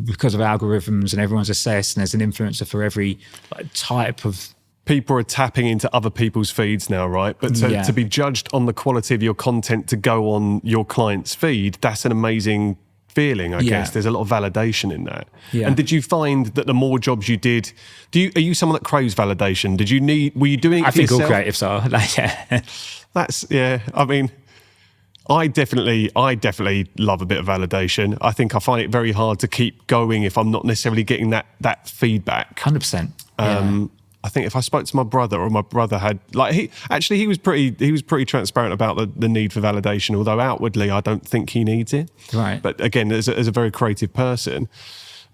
because of algorithms and everyone's assessed and there's an influencer for every type of... People are tapping into other people's feeds now, right? But to be judged on the quality of your content to go on your client's feed, that's an amazing feeling, I guess. There's a lot of validation in that. Yeah. And did you find that the more jobs you did, are you someone that craves validation? Were you doing it for yourself? I think all creatives are. I mean, I definitely love a bit of validation. I think I find it very hard to keep going if I'm not necessarily getting that feedback. 100%. I think if I spoke to my brother, or my brother had, like, he was pretty transparent about the need for validation, although outwardly I don't think he needs it. Right. But again, as a very creative person.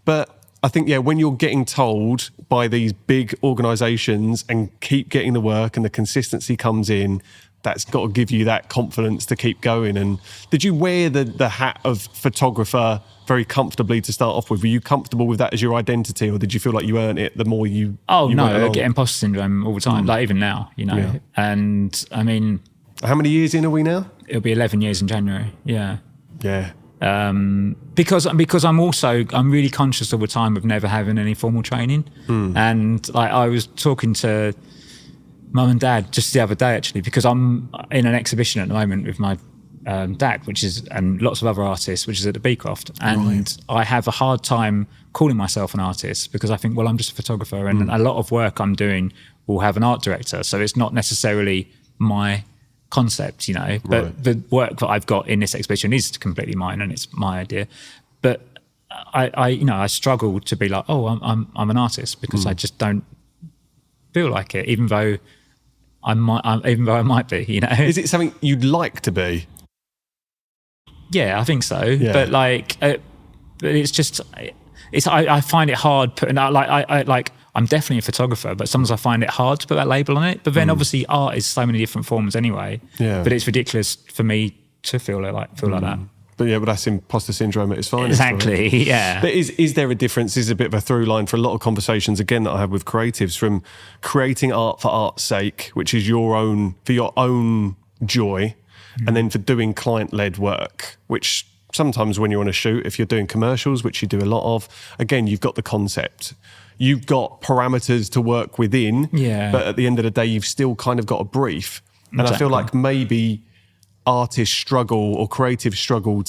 But I think, when you're getting told by these big organisations and keep getting the work and the consistency comes in, that's got to give you that confidence to keep going. And did you wear the hat of photographer very comfortably to start off with? Were you comfortable with that as your identity, or did you feel like you earned it the more you... Oh, no, I get imposter syndrome all the time, like even now, you know. Yeah. And I mean... How many years in are we now? It'll be 11 years in January, yeah. Yeah. Because I'm really conscious all the time of never having any formal training. And like I was talking to Mum and Dad just the other day, actually, because I'm in an exhibition at the moment with my dad, and lots of other artists, which is at the Beecroft. And I have a hard time calling myself an artist because I think, well, I'm just a photographer, and a lot of work I'm doing will have an art director. So it's not necessarily my concept, you know, but the work that I've got in this exhibition is completely mine and it's my idea. But I struggle to be like, oh, I'm an artist, because I just don't feel like it, even though I might be, you know. Is it something you'd like to be? Yeah, I think so. Yeah. But but it's just, I find it hard putting out, I'm definitely a photographer, but sometimes I find it hard to put that label on it. But then obviously art is so many different forms anyway. Yeah. But it's ridiculous for me to feel like that. But that's imposter syndrome at its finest. Exactly, right? Yeah. But is there a difference? Is a bit of a through line for a lot of conversations, again, that I have with creatives, from creating art for art's sake, which is for your own joy, and then for doing client-led work, which sometimes when you're on a shoot, if you're doing commercials, which you do a lot of, again, you've got the concept. You've got parameters to work within, but at the end of the day, you've still kind of got a brief. And I feel like maybe artists struggle, or creatives struggle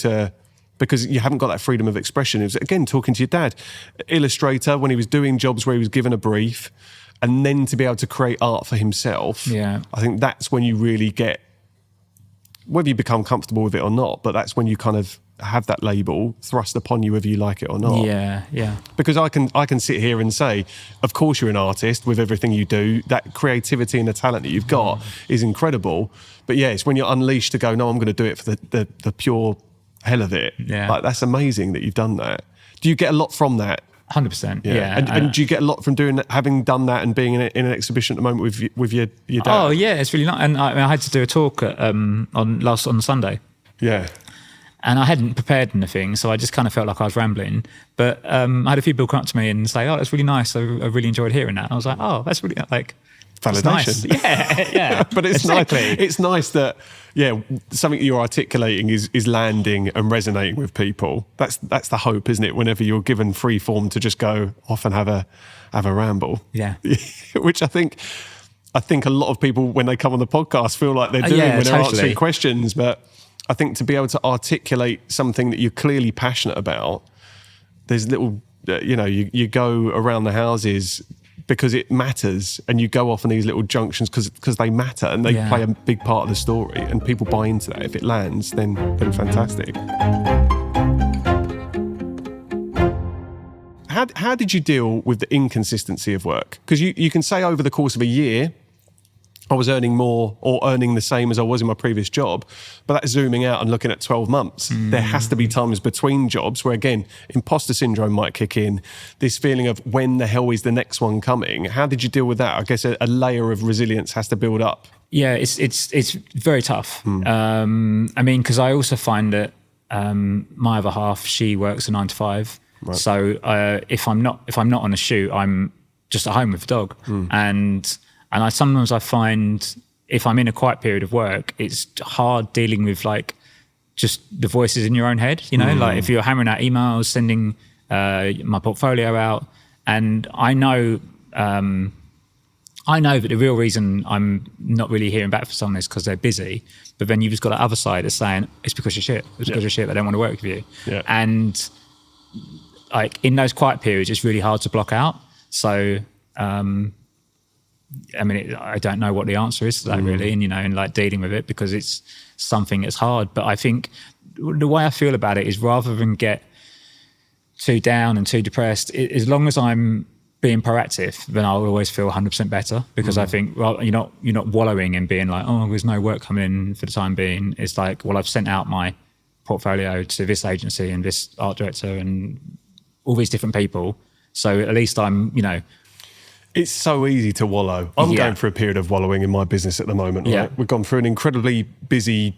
because you haven't got that freedom of expression. It was, again, talking to your dad, illustrator, when he was doing jobs where he was given a brief, and then to be able to create art for himself. Yeah. I think that's when you really get, whether you become comfortable with it or not, but that's when you kind of have that label thrust upon you, whether you like it or not. Yeah, yeah. Because I can sit here and say, of course you're an artist with everything you do. That creativity and the talent that you've got is incredible. But yeah, it's when you're unleashed to go, no, I'm going to do it for the pure hell of it. Yeah. Like, that's amazing that you've done that. Do you get a lot from that? 100%. Yeah. And do you get a lot from having done that and being in an exhibition at the moment with your dad? Oh yeah, it's really nice. And I had to do a talk on Sunday. Yeah. And I hadn't prepared anything, so I just kind of felt like I was rambling. But I had a few people come up to me and say, "Oh, that's really nice. I really enjoyed hearing that." And I was like, "Oh, that's really like validation." Nice. Yeah. But it's exactly. It's nice that something you're articulating is landing and resonating with people. That's the hope, isn't it? Whenever you're given free form to just go off and have a ramble. Yeah. Which I think a lot of people, when they come on the podcast, feel like they're doing when they're answering questions, but I think to be able to articulate something that you're clearly passionate about, there's little, you go around the houses because it matters, and you go off on these little junctions because they matter and they play a big part of the story, and people buy into that. If it lands, then fantastic. How did you deal with the inconsistency of work? Because you can say over the course of a year, I was earning more or earning the same as I was in my previous job, but that's zooming out and looking at 12 months. There has to be times between jobs where, again, imposter syndrome might kick in, this feeling of when the hell is the next one coming? How did you deal with that? I guess a layer of resilience has to build up. Yeah, it's very tough. I mean, because I also find that my other half, she works a 9 to 5. Right. So if I'm not on a shoot, I'm just at home with the dog. And I find if I'm in a quiet period of work, it's hard dealing with like just the voices in your own head, like if you're hammering out emails, sending my portfolio out. And I know that the real reason I'm not really hearing back from someone is because they're busy. But then you've just got the other side that's saying, it's because you're shit. It's because you're shit. They don't want to work with you. Yeah. And like in those quiet periods, it's really hard to block out. So, I mean, I don't know what the answer is to that really, and like dealing with it, because it's something that's hard. But I think the way I feel about it is, rather than get too down and too depressed, as long as I'm being proactive, then I'll always feel 100% better, because I think, well, you're not wallowing and being like, oh, there's no work coming in for the time being. It's like, well, I've sent out my portfolio to this agency and this art director and all these different people. So at least I'm, It's so easy to wallow. I'm going through a period of wallowing in my business at the moment, right? Yeah. We've gone through an incredibly busy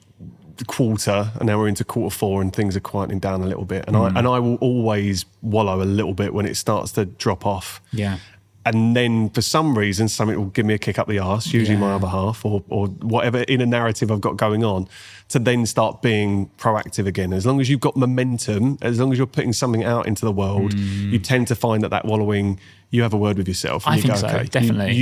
quarter, and now we're into quarter 4 and things are quietening down a little bit. And I will always wallow a little bit when it starts to drop off. Yeah. And then for some reason, something will give me a kick up the arse, usually my other half or whatever in a narrative I've got going on, to then start being proactive again. As long as you've got momentum, as long as you're putting something out into the world, you tend to find that wallowing, you have a word with yourself. And I you think go, so, okay, definitely.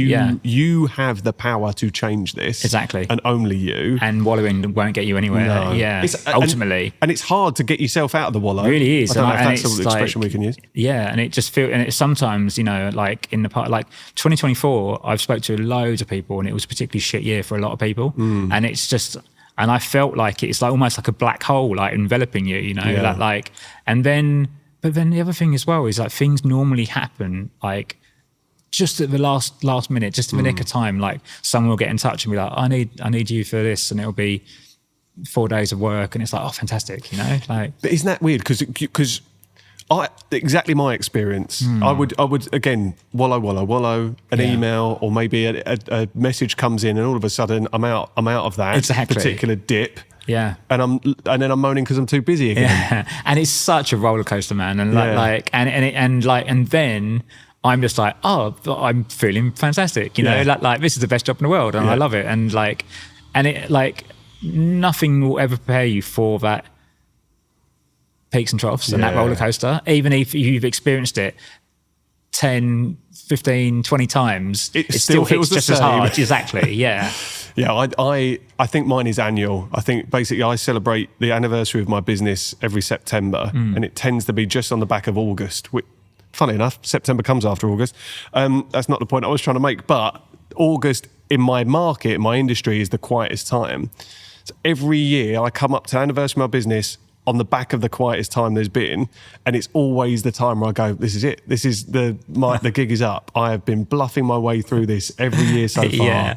You have the power to change this. Exactly. And only you. And wallowing won't get you anywhere. No. Yeah, ultimately. And it's hard to get yourself out of the wallow. It really is. I don't know if that's an expression we can use. Yeah, and it just feels, and it's sometimes, like in the part, like 2024, I've spoke to loads of people, and it was a particularly shit year for a lot of people. And it's just, and I felt like it's like almost like a black hole, like enveloping you, like, and then, but then the other thing as well is like things normally happen like just at the last minute, just in the nick of time. Like someone will get in touch and be like, I need you for this, and it'll be 4 days of work, and it's like, oh, fantastic, like. But isn't that weird? Because exactly my experience. I would again wallow an email, or maybe a message comes in, and all of a sudden I'm out of that particular dip. Yeah, and then I'm moaning because I'm too busy again. Yeah, and it's such a roller coaster, man. And and then I'm just like, oh, I'm feeling fantastic. Like this is the best job in the world, and I love it. And nothing will ever prepare you for that peaks and troughs and that roller coaster. Even if you've experienced it 10, 15, 20 times, it still hits just as hard. Exactly. Yeah. Yeah, I think mine is annual. I think basically I celebrate the anniversary of my business every September, and it tends to be just on the back of August. Funny enough, September comes after August. That's not the point I was trying to make, but August in my market, my industry, is the quietest time. So every year I come up to the anniversary of my business on the back of the quietest time there's been, and it's always the time where I go, this is it. This is the gig is up. I have been bluffing my way through this every year so far. Yeah.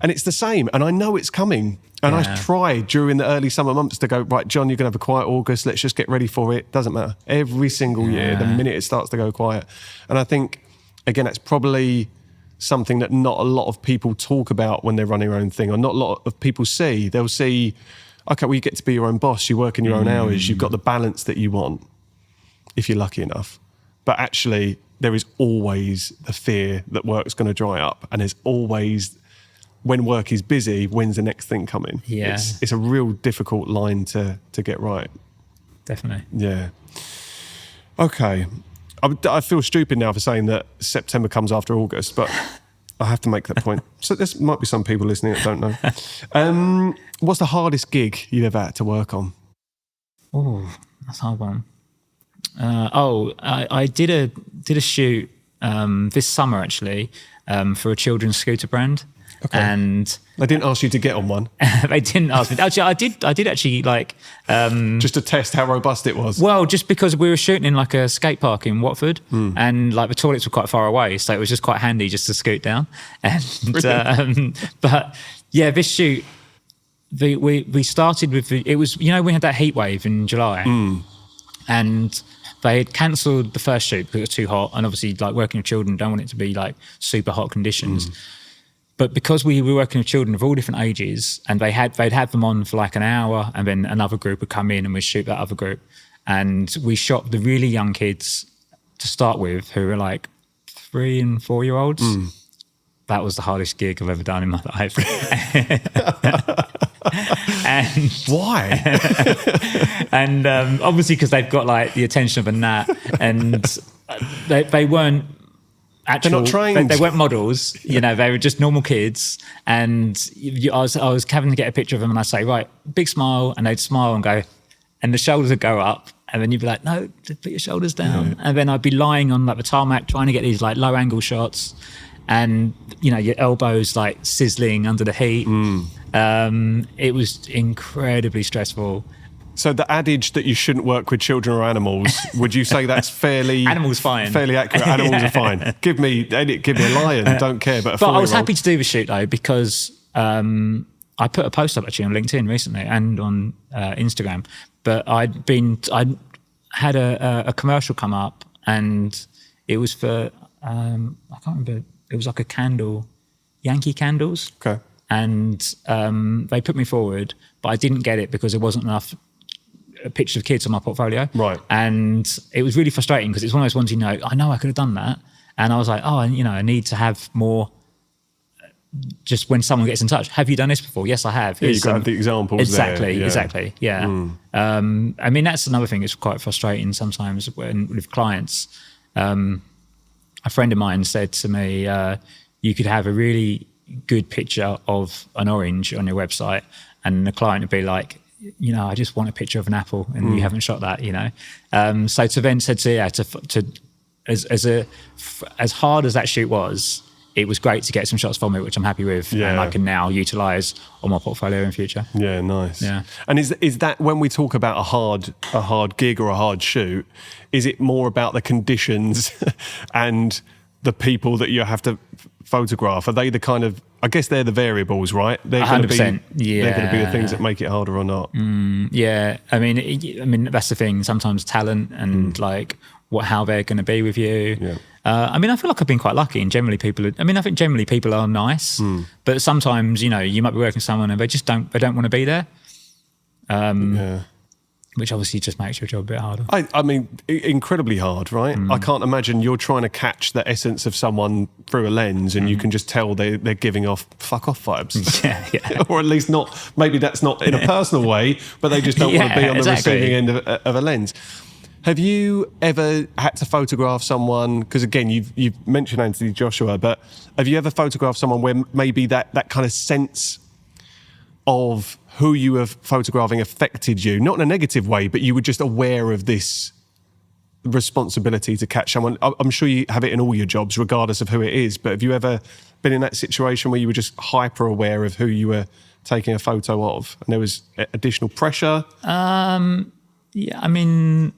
And it's the same, and I know it's coming. And I try during the early summer months to go, right, John, you're going to have a quiet August. Let's just get ready for it. Doesn't matter. Every single year, the minute it starts to go quiet. And I think, again, that's probably something that not a lot of people talk about when they're running their own thing, or not a lot of people see. They'll see, okay, well, you get to be your own boss. You work in your own hours. You've got the balance that you want, if you're lucky enough. But actually, there is always the fear that work's going to dry up. And there's always, when work is busy, when's the next thing coming? Yeah. It's a real difficult line to get right. Definitely. Yeah. Okay. I feel stupid now for saying that September comes after August, but I have to make that point. So there might be some people listening that don't know. What's the hardest gig you've ever had to work on? Oh, that's a hard one. I did a shoot this summer actually for a children's scooter brand. Okay. And they didn't ask you to get on one. They didn't ask me. Actually, I did actually like just to test how robust it was. Well, just because we were shooting in like a skate park in Watford, and like the toilets were quite far away, so it was just quite handy just to scoot down. And but yeah, this shoot, we started with it was we had that heat wave in July, and they had cancelled the first shoot because it was too hot, and obviously like working with children, don't want it to be like super hot conditions. But because we were working with children of all different ages, and they'd have them on for like an hour, and then another group would come in and we'd shoot that other group. And we shot the really young kids to start with, who were like 3 and 4 year olds. That was the hardest gig I've ever done in my life. And why? And obviously because they've got like the attention of a gnat, and they weren't actual, they're not trained. They weren't models, they were just normal kids. And I was having to get a picture of them, and I'd say, right, big smile, and they'd smile and go, and the shoulders would go up, and then you'd be like, no, just put your shoulders down. And then I'd be lying on like the tarmac trying to get these like low angle shots, and your elbows like sizzling under the heat. It was incredibly stressful. So the adage that you shouldn't work with children or animals, would you say that's fairly animals fine, fairly accurate? Animals are fine. Give me a lion, don't care. But I was happy to do the shoot though, because I put a post up actually on LinkedIn recently and on Instagram. But I'd had a commercial come up, and it was for I can't remember. It was like a candle, Yankee candles. Okay. And they put me forward, but I didn't get it because there wasn't enough pictures of kids on my portfolio. Right. And it was really frustrating because it's one of those ones, I know I could have done that. And I was like, I need to have more, just when someone gets in touch, have you done this before? Yes, I have. Yeah, you've got to have the examples exactly, there. Exactly, yeah. I mean, that's another thing that's quite frustrating sometimes with clients. A friend of mine said to me, you could have a really good picture of an orange on your website, and the client would be like, I just want a picture of an apple, and you haven't shot that, So to then said to as hard as that shoot was, it was great to get some shots from it, which I'm happy with, and I can now utilise on my portfolio in future. Yeah, nice. Yeah. And is that when we talk about a hard gig or a hard shoot, is it more about the conditions and the people that you have to photograph? Are they the kind of, I guess they're the variables, right? They're 100%. They're going to be the things that make it harder or not. Yeah. I mean, that's the thing. Sometimes talent and how they're going to be with you. Yeah. I feel like I've been quite lucky, and I think generally people are nice, but sometimes, you might be working with someone and they don't want to be there. Which obviously just makes your job a bit harder. I mean, incredibly hard, right? I can't imagine you're trying to catch the essence of someone through a lens, and you can just tell they're giving off fuck off vibes. Yeah. Or at least not, maybe that's not in a personal way, but they just don't want to be on the receiving end of a lens. Have you ever had to photograph someone, because again, you've mentioned Anthony Joshua, but have you ever photographed someone where maybe that kind of sense of who you were photographing affected you, not in a negative way, but you were just aware of this responsibility to catch someone? I'm sure you have it in all your jobs, regardless of who it is, but have you ever been in that situation where you were just hyper aware of who you were taking a photo of, and there was additional pressure? Yeah, I mean,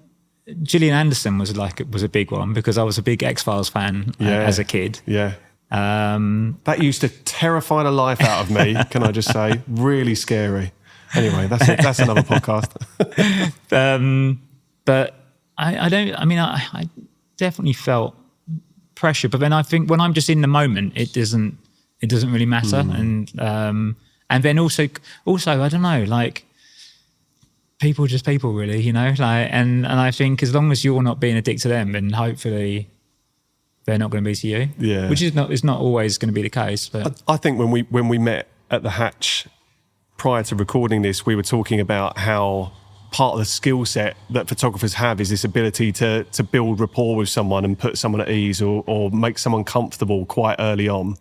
Gillian Anderson was a big one, because I was a big X-Files fan as a kid. Yeah. That used to terrify the life out of me, can I just say? Really scary. Anyway, that's another podcast. But I definitely felt pressure, but then I think when I'm just in the moment, it doesn't really matter. And then also I don't know, people are just people, really, and I think as long as you're not being a dick to them, then hopefully they're not going to be to you. Yeah. Which is not always going to be the case. But I think when we met at the Hatch prior to recording this, we were talking about how part of the skill set that photographers have is this ability to build rapport with someone and put someone at ease or make someone comfortable quite early on.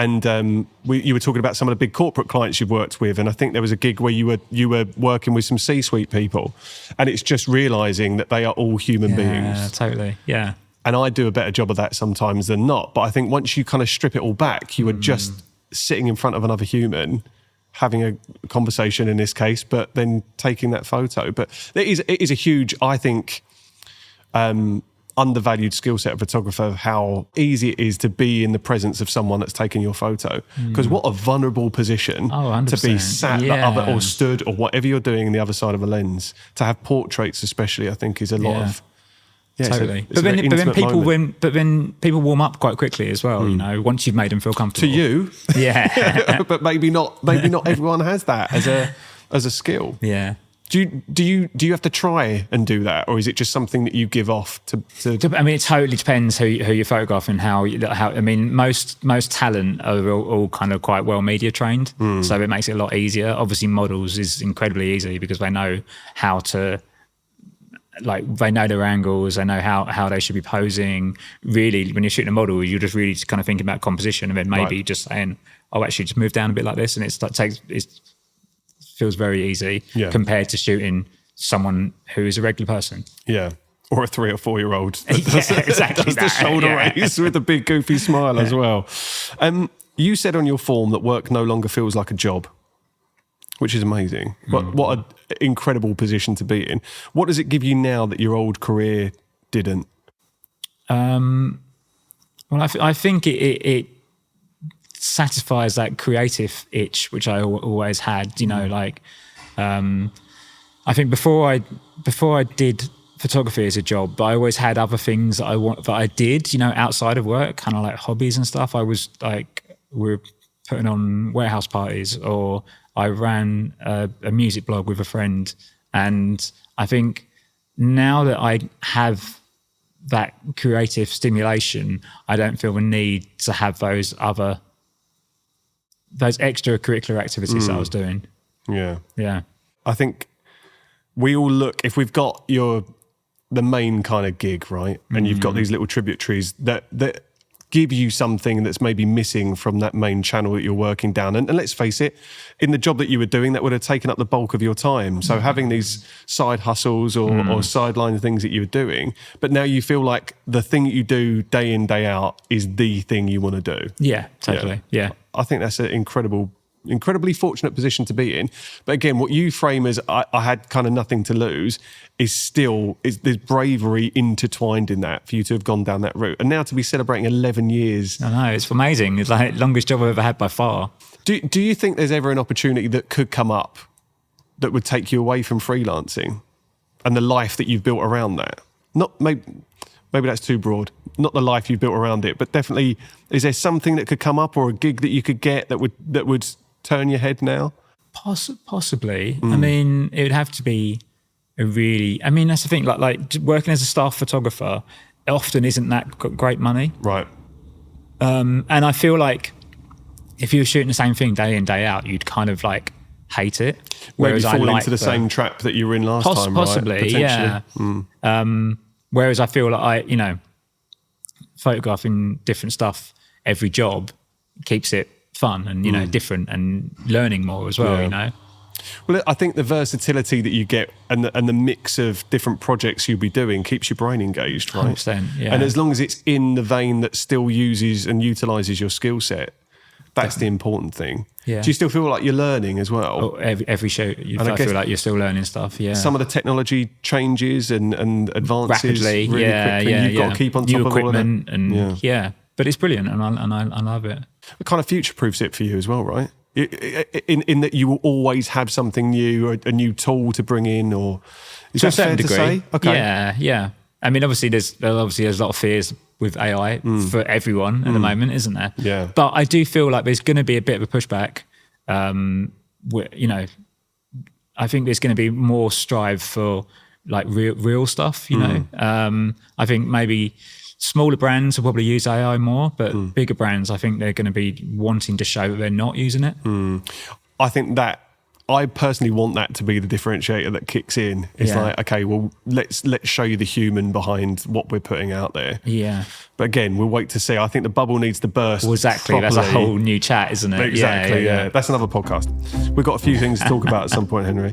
And you were talking about some of the big corporate clients you've worked with, and I think there was a gig where you were working with some C-suite people, and it's just realising that they are all human beings. Yeah, totally. Yeah. And I do a better job of that sometimes than not. But I think once you kind of strip it all back, you are just sitting in front of another human, having a conversation in this case, but then taking that photo. But it is a huge, I think, undervalued skill set of photographer, of how easy it is to be in the presence of someone that's taking your photo. Because what a vulnerable position to be sat or stood or whatever you're doing in the other side of a lens. To have portraits especially, I think, is a lot of... Yeah, totally. But then people warm up quite quickly as well, you know, once you've made them feel comfortable. To you. Yeah. But maybe not everyone has that as a skill. Yeah. Do you have to try and do that, or is it just something that you give off to? I mean, it totally depends who you photograph and how. I mean, most talent are all kind of quite well media trained, so it makes it a lot easier. Obviously, models is incredibly easy because they know how to. Like, they know their angles, they know how they should be posing. Really, when you're shooting a model, you're just really kind of thinking about composition, and then maybe just saying, "Oh, actually, just move down a bit like this," and it feels very easy compared to shooting someone who is a regular person. Yeah. Or a 3 or 4 year old. Exactly. Does the shoulder raise with a big goofy smile as well. You said on your form that work no longer feels like a job, which is amazing. What an incredible position to be in. What does it give you now that your old career didn't? Well, I think it satisfies that creative itch, which I always had. You know, like I think before I did photography as a job, I always had other things that I did. You know, outside of work, kind of like hobbies and stuff. I was like, we were putting on warehouse parties, or I ran a music blog with a friend. And I think now that I have that creative stimulation, I don't feel the need to have those extracurricular activities that I was doing. Yeah. Yeah. I think we all look, if we've got the main kind of gig, right? And you've got these little tributaries that give you something that's maybe missing from that main channel that you're working down. And let's face it, in the job that you were doing, that would have taken up the bulk of your time. So having these side hustles or sideline things that you were doing, but now you feel like the thing that you do day in, day out is the thing you want to do. Yeah, totally. Yeah. I think that's an incredibly fortunate position to be in. But again, what you frame as I had kind of nothing to lose is there's bravery intertwined in that for you to have gone down that route. And now to be celebrating 11 years. I know, it's amazing. It's like the longest job I've ever had by far. Do you think there's ever an opportunity that could come up that would take you away from freelancing and the life that you've built around that? Not maybe that's too broad. Not the life you've built around it, but definitely, is there something that could come up or a gig that you could get that would turn your head now? Possibly. I mean, it would have to be that's the thing, like working as a staff photographer often isn't that great money. Right. And I feel like if you were shooting the same thing day in, day out, you'd kind of like hate it. Whereas maybe fall into the same trap that you were in last time, possibly, right? Potentially. Yeah. Whereas I feel like photographing different stuff every job keeps it fun and, different and learning more as well, Well, I think the versatility that you get and the mix of different projects you'll be doing keeps your brain engaged, right? 100%, yeah. And as long as it's in the vein that still uses and utilises your skill set, that's the important thing. Yeah. Do you still feel like you're learning as well? Every show, I feel like you're still learning stuff, yeah. Some of the technology changes and advances rapidly, really quickly. You've got to keep on top New of all of equipment that. and but it's brilliant and I love it. It kind of future-proofs it for you as well, right? In that you will always have something new, or a new tool to bring in, or is that fair to say? Okay. Yeah. I mean, obviously there's a lot of fears with AI for everyone at the moment, isn't there? Yeah. But I do feel like there's going to be a bit of a pushback. I think there's going to be more strive for like real stuff. I think maybe smaller brands will probably use AI more, but bigger brands, I think they're going to be wanting to show that they're not using it. I think that I personally want that to be the differentiator that kicks in. It's like, okay, well, let's show you the human behind what we're putting out there. Yeah. But again, we'll wait to see. I think the bubble needs to burst. Well, exactly. Properly. That's a whole new chat, isn't it? Exactly. Yeah. That's another podcast. We've got a few things to talk about at some point, Henry.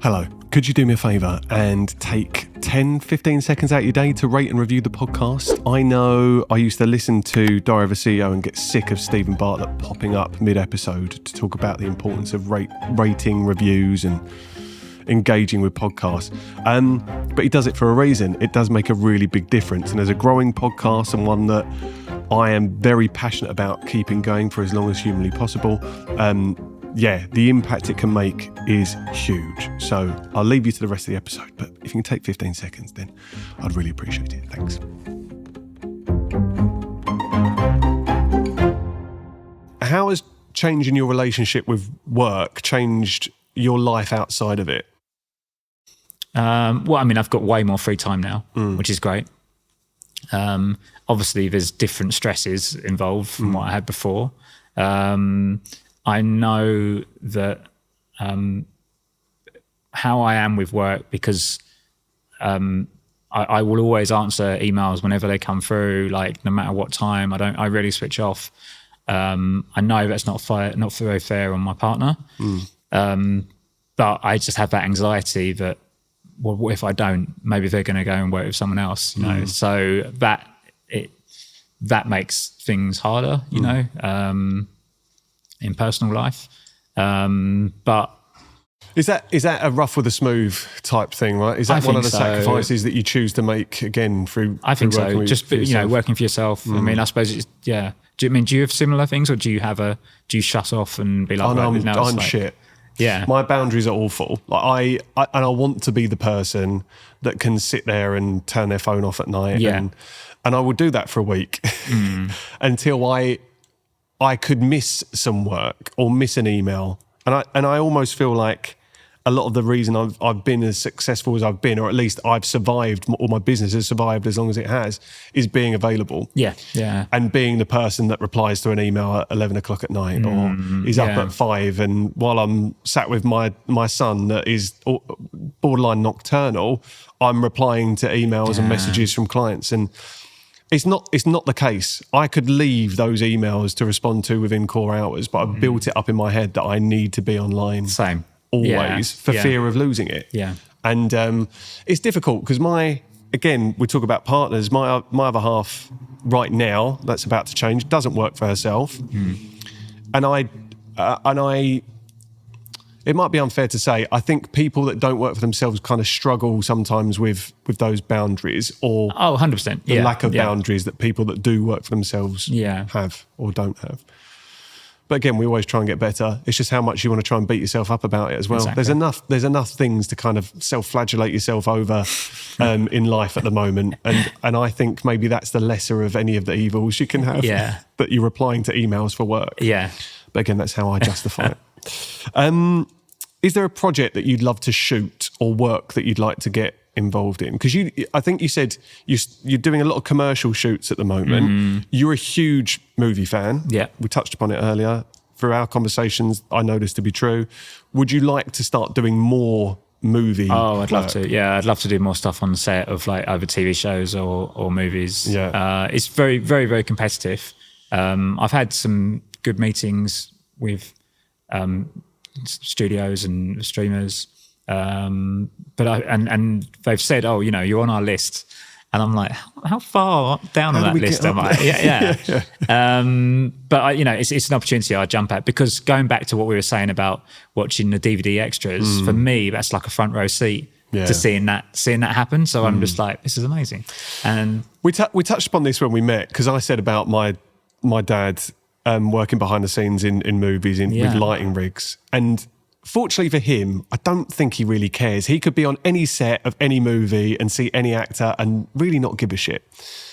Hello. Could you do me a favour and take 10, 15 seconds out of your day to rate and review the podcast? I know I used to listen to Diary of a CEO and get sick of Stephen Bartlett popping up mid-episode to talk about the importance of rating reviews and engaging with podcasts. But he does it for a reason. It does make a really big difference. And as a growing podcast and one that I am very passionate about keeping going for as long as humanly possible, the impact it can make is huge. So I'll leave you to the rest of the episode, but if you can take 15 seconds, then I'd really appreciate it. Thanks. How has changing your relationship with work changed your life outside of it? Well, I mean, I've got way more free time now, which is great. Obviously, there's different stresses involved from what I had before. I know that how I am with work, because I will always answer emails whenever they come through, like no matter what time. I really switch off. I know that's not very fair on my partner, but I just have that anxiety that, well, what if I don't? Maybe they're going to go and work with someone else, you know. So that makes things harder, you know. In personal life, but is that a rough with a smooth type thing, right? Is that one of the sacrifices that you choose to make again through? I think so. Just working for yourself. I mean, I suppose it's Do you have similar things, or do you shut off and be like, oh, no, I'm shit. Yeah, my boundaries are awful. Like I want to be the person that can sit there and turn their phone off at night, and I would do that for a week until I could miss some work or miss an email. And I almost feel like a lot of the reason I've been as successful as I've been, or at least I've survived, or my business has survived as long as it has, is being available. Yeah. And being the person that replies to an email at 11 o'clock at night, or is up at 5. And while I'm sat with my son that is borderline nocturnal, I'm replying to emails and messages from clients. And it's not the case. I could leave those emails to respond to within core hours, but I've built it up in my head that I need to be online. Same. Always, for fear of losing it. Yeah. And it's difficult because again, we talk about partners. My other half right now, that's about to change, doesn't work for herself. And I it might be unfair to say, I think people that don't work for themselves kind of struggle sometimes with those boundaries, or 100%. The lack of boundaries that people that do work for themselves have or don't have. But again, we always try and get better. It's just how much you want to try and beat yourself up about it as well. Exactly. There's enough things to kind of self-flagellate yourself over in life at the moment. And I think maybe that's the lesser of any of the evils you can have. That you're replying to emails for work. Yeah. But again, that's how I justify it. Is there a project that you'd love to shoot or work that you'd like to get involved in? Because I think you said you're doing a lot of commercial shoots at the moment. You're a huge movie fan. Yeah. We touched upon it earlier. Through our conversations, I know this to be true. Would you like to start doing more movie I'd love to. Yeah, I'd love to do more stuff on the set of like either TV shows or movies. Yeah. It's very, very, very competitive. I've had some good meetings with studios and streamers, but they've said, you're on our list, and I'm like, how far down on that list am I? But it's an opportunity I jump at, because going back to what we were saying about watching the DVD extras, for me that's like a front row seat to seeing that happen. So I'm just like, this is amazing. And we touched upon this when we met, because I said about my dad working behind the scenes in movies with lighting rigs. And fortunately for him, I don't think he really cares. He could be on any set of any movie and see any actor and really not give a shit.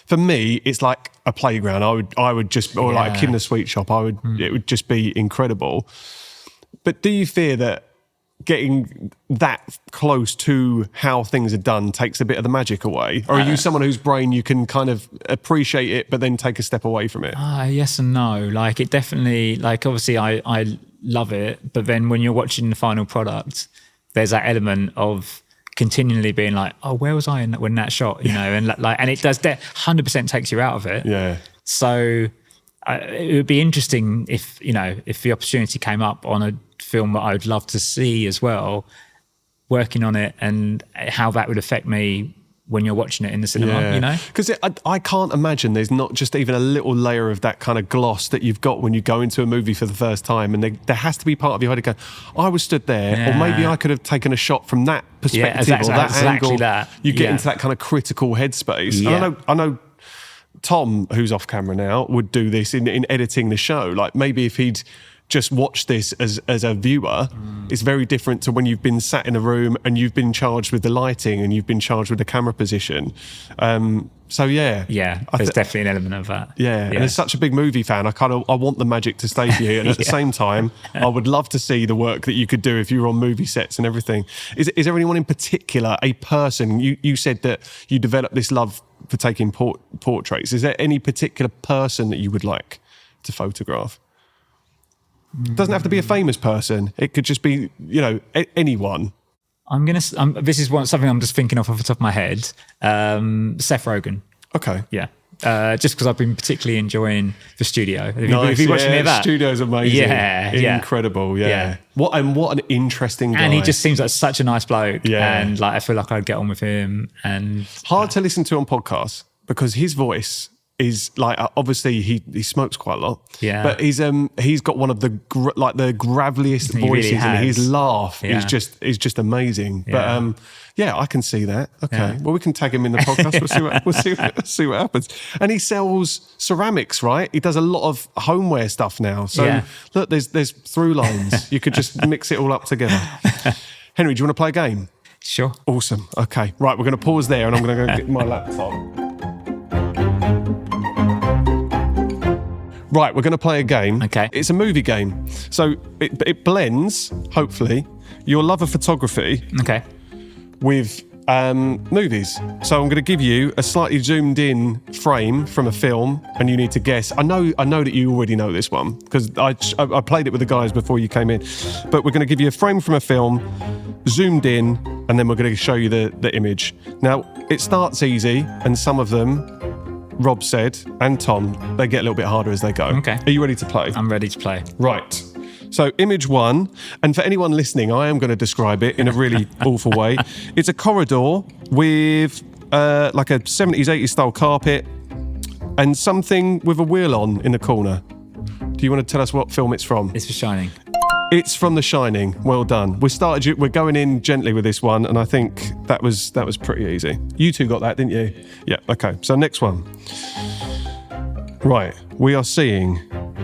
For me, it's like a playground. I would just, or like a kid in a sweet shop, it would just be incredible. But do you fear that getting that close to how things are done takes a bit of the magic away? Or are you someone whose brain you can kind of appreciate it but then take a step away from it? Yes and no. Like it definitely, like obviously I love it, but then when you're watching the final product, there's that element of continually being like, oh, where was I when that shot, and and it does that 100% takes you out of it. Yeah. So it would be interesting if the opportunity came up on a film that I would love to see as well, working on it, and how that would affect me when you're watching it in the cinema, Because I can't imagine there's not just even a little layer of that kind of gloss that you've got when you go into a movie for the first time, and there has to be part of your head that goes, I was stood there, or maybe I could have taken a shot from that perspective or that angle. You get into that kind of critical headspace. Yeah. And I know Tom, who's off camera now, would do this in editing the show. Like maybe if he'd just watch this as a viewer, it's very different to when you've been sat in a room and you've been charged with the lighting and you've been charged with the camera position. There's definitely an element of that. And as such a big movie fan, I want the magic to stay for you, and at the same time I would love to see the work that you could do if you were on movie sets and everything. Is there anyone in particular, a person, you said that you developed this love for taking portraits, is there any particular person that you would like to photograph? It doesn't have to be a famous person. It could just be, anyone. This is something I'm just thinking off the top of my head. Seth Rogen. Okay. Yeah. Just because I've been particularly enjoying The Studio. Have you watched any of that? Studio's amazing. Yeah. Incredible. Yeah. What an interesting guy. And he just seems like such a nice bloke. Yeah. And I feel like I'd get on with him. And hard to listen to on podcasts because his voice is obviously he smokes quite a lot. Yeah. But he's got one of the the graveliest voices, really, and his laugh is just amazing. Yeah. But I can see that. Okay. Yeah. Well, we can tag him in the podcast. We'll see what happens. And he sells ceramics, right? He does a lot of homeware stuff now. So look, there's through lines. You could just mix it all up together. Henry, do you want to play a game? Sure. Awesome. Okay. Right, we're going to pause there, and I'm going to go get my laptop. Right, we're going to play a game. Okay. It's a movie game. So it blends, hopefully, your love of photography with movies. So I'm going to give you a slightly zoomed in frame from a film, and you need to guess. I know that you already know this one because I played it with the guys before you came in. But we're going to give you a frame from a film, zoomed in, and then we're going to show you the image. Now, it starts easy, and some of them, Rob said, and Tom, they get a little bit harder as they go. Okay. Are you ready to play? I'm ready to play. Right. So image one, and for anyone listening, I am going to describe it in a really awful way. It's a corridor with like a 70s, 80s style carpet and something with a wheel on in the corner. Do you want to tell us what film it's from? It's The Shining. It's from The Shining. Well done. We're going in gently with this one, and I think that was pretty easy. You two got that, didn't you? Yeah. Okay. So next one. Right. We are seeing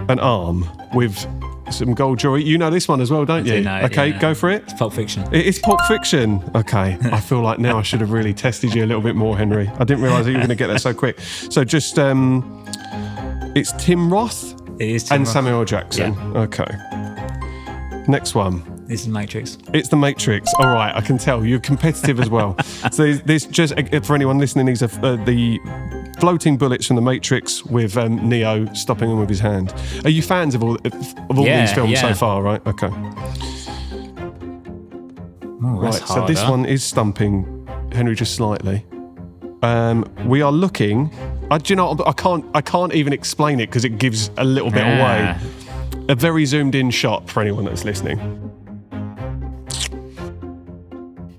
an arm with some gold jewelry. You know this one as well, don't you? Okay. Go for it. It's Pulp Fiction. It's Pulp Fiction. Okay. I feel like now I should have really tested you a little bit more, Henry. I didn't realise that you were going to get there so quick. So just it's Tim Roth. It is Tim and Roth. Samuel L. Jackson. Yeah. Okay. Next one. This is Matrix. It's The Matrix. All right, I can tell you're competitive as well. So this, just for anyone listening, these are the floating bullets from The Matrix with Neo stopping them with his hand. Are you fans of all these films so far? Right. Okay. Oh, that's right. So this one is stumping Henry just slightly. We are looking. I can't even explain it because it gives a little bit away. A very zoomed in shot for anyone that's listening.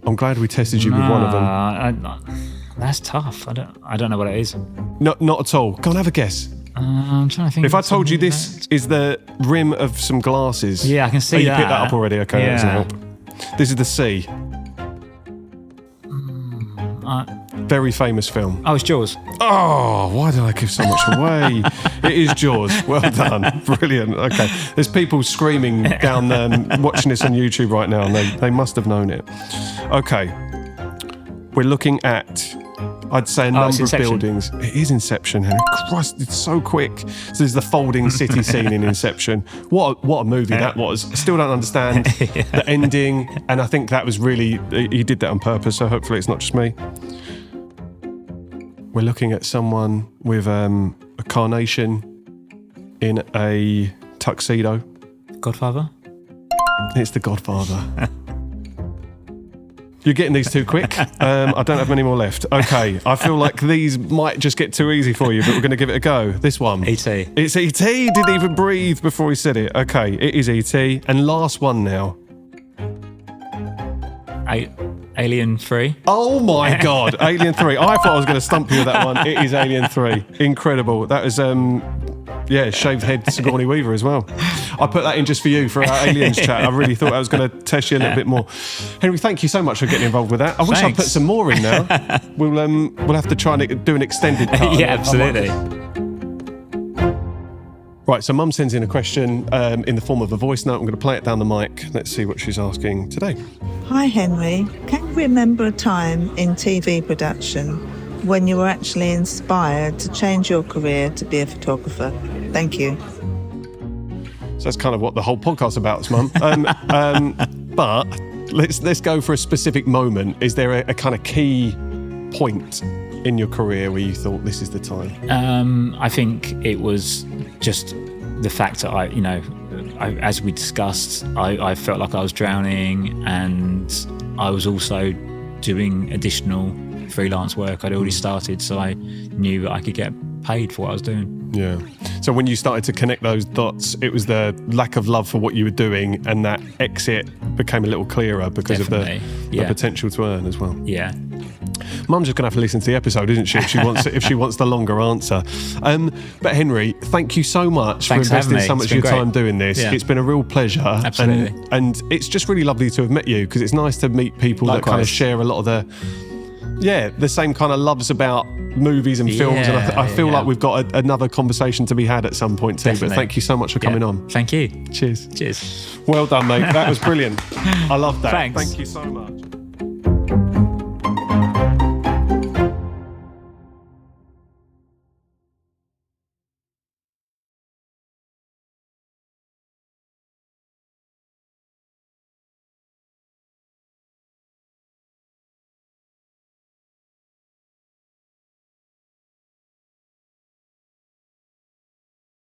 I'm glad we tested you with one of them. That's tough. I don't know what it is. Not at all. Go on, have a guess. I'm trying to think. If I told you this is the rim of some glasses. Yeah, I can see that. You picked that up already. Okay, that doesn't help. This is the sea. Very famous film. Oh, it's Jaws. Oh, why did I give so much away? It is Jaws. Well done. Brilliant. Okay. There's people screaming down there watching this on YouTube right now, and they must have known it. Okay. We're looking at I'd say a number of Inception. buildings. It is Inception, Henry. Christ, it's so quick. So there's the folding city scene in Inception. What a movie that was. Still don't understand the ending, and I think that was really, he did that on purpose, so hopefully it's not just me. We're looking at someone with a carnation in a tuxedo. Godfather? It's The Godfather. You're getting these too quick. I don't have many more left. Okay, I feel like these might just get too easy for you, but we're going to give it a go. This one. E.T. It's E.T. He didn't even breathe before he said it. Okay, it is E.T. And last one now. Alien 3. Oh my God, Alien 3. I thought I was going to stump you with that one. It is Alien 3. Incredible. That was, shaved head Sigourney Weaver as well. I put that in just for you for our Aliens chat. I really thought I was going to test you a little bit more. Henry, thank you so much for getting involved with that. I wish I'd put some more in now. We'll have to try and do an extended part. Yeah, absolutely. Right, so Mum sends in a question in the form of a voice note. I'm going to play it down the mic. Let's see what she's asking today. Hi Henry, can you remember a time in TV production when you were actually inspired to change your career to be a photographer? Thank you. So that's kind of what the whole podcast's about, Mum. But let's go for a specific moment. Is there a kind of key point in your career where you thought this is the time? I think it was just the fact that I, as we discussed, I felt like I was drowning, and I was also doing additional freelance work. I'd already started, so I knew that I could get paid for what I was doing. Yeah. So when you started to connect those dots, it was the lack of love for what you were doing, and that exit became a little clearer because Definitely. of the potential to earn as well. Yeah. Mum's just going to have to listen to the episode, isn't she, if she wants the longer answer. But Henry, thank you so much Thanks for investing so much of your great. time doing this. Yeah. It's been a real pleasure. Absolutely. And it's just really lovely to have met you, because it's nice to meet people that kind of share a lot of the same kind of loves about movies and films. And I feel like we've got another conversation to be had at some point too. Definitely. But thank you so much for coming on. Thank you. Cheers. Cheers. Well done, mate. That was brilliant. I love that. Thanks. Thank you so much.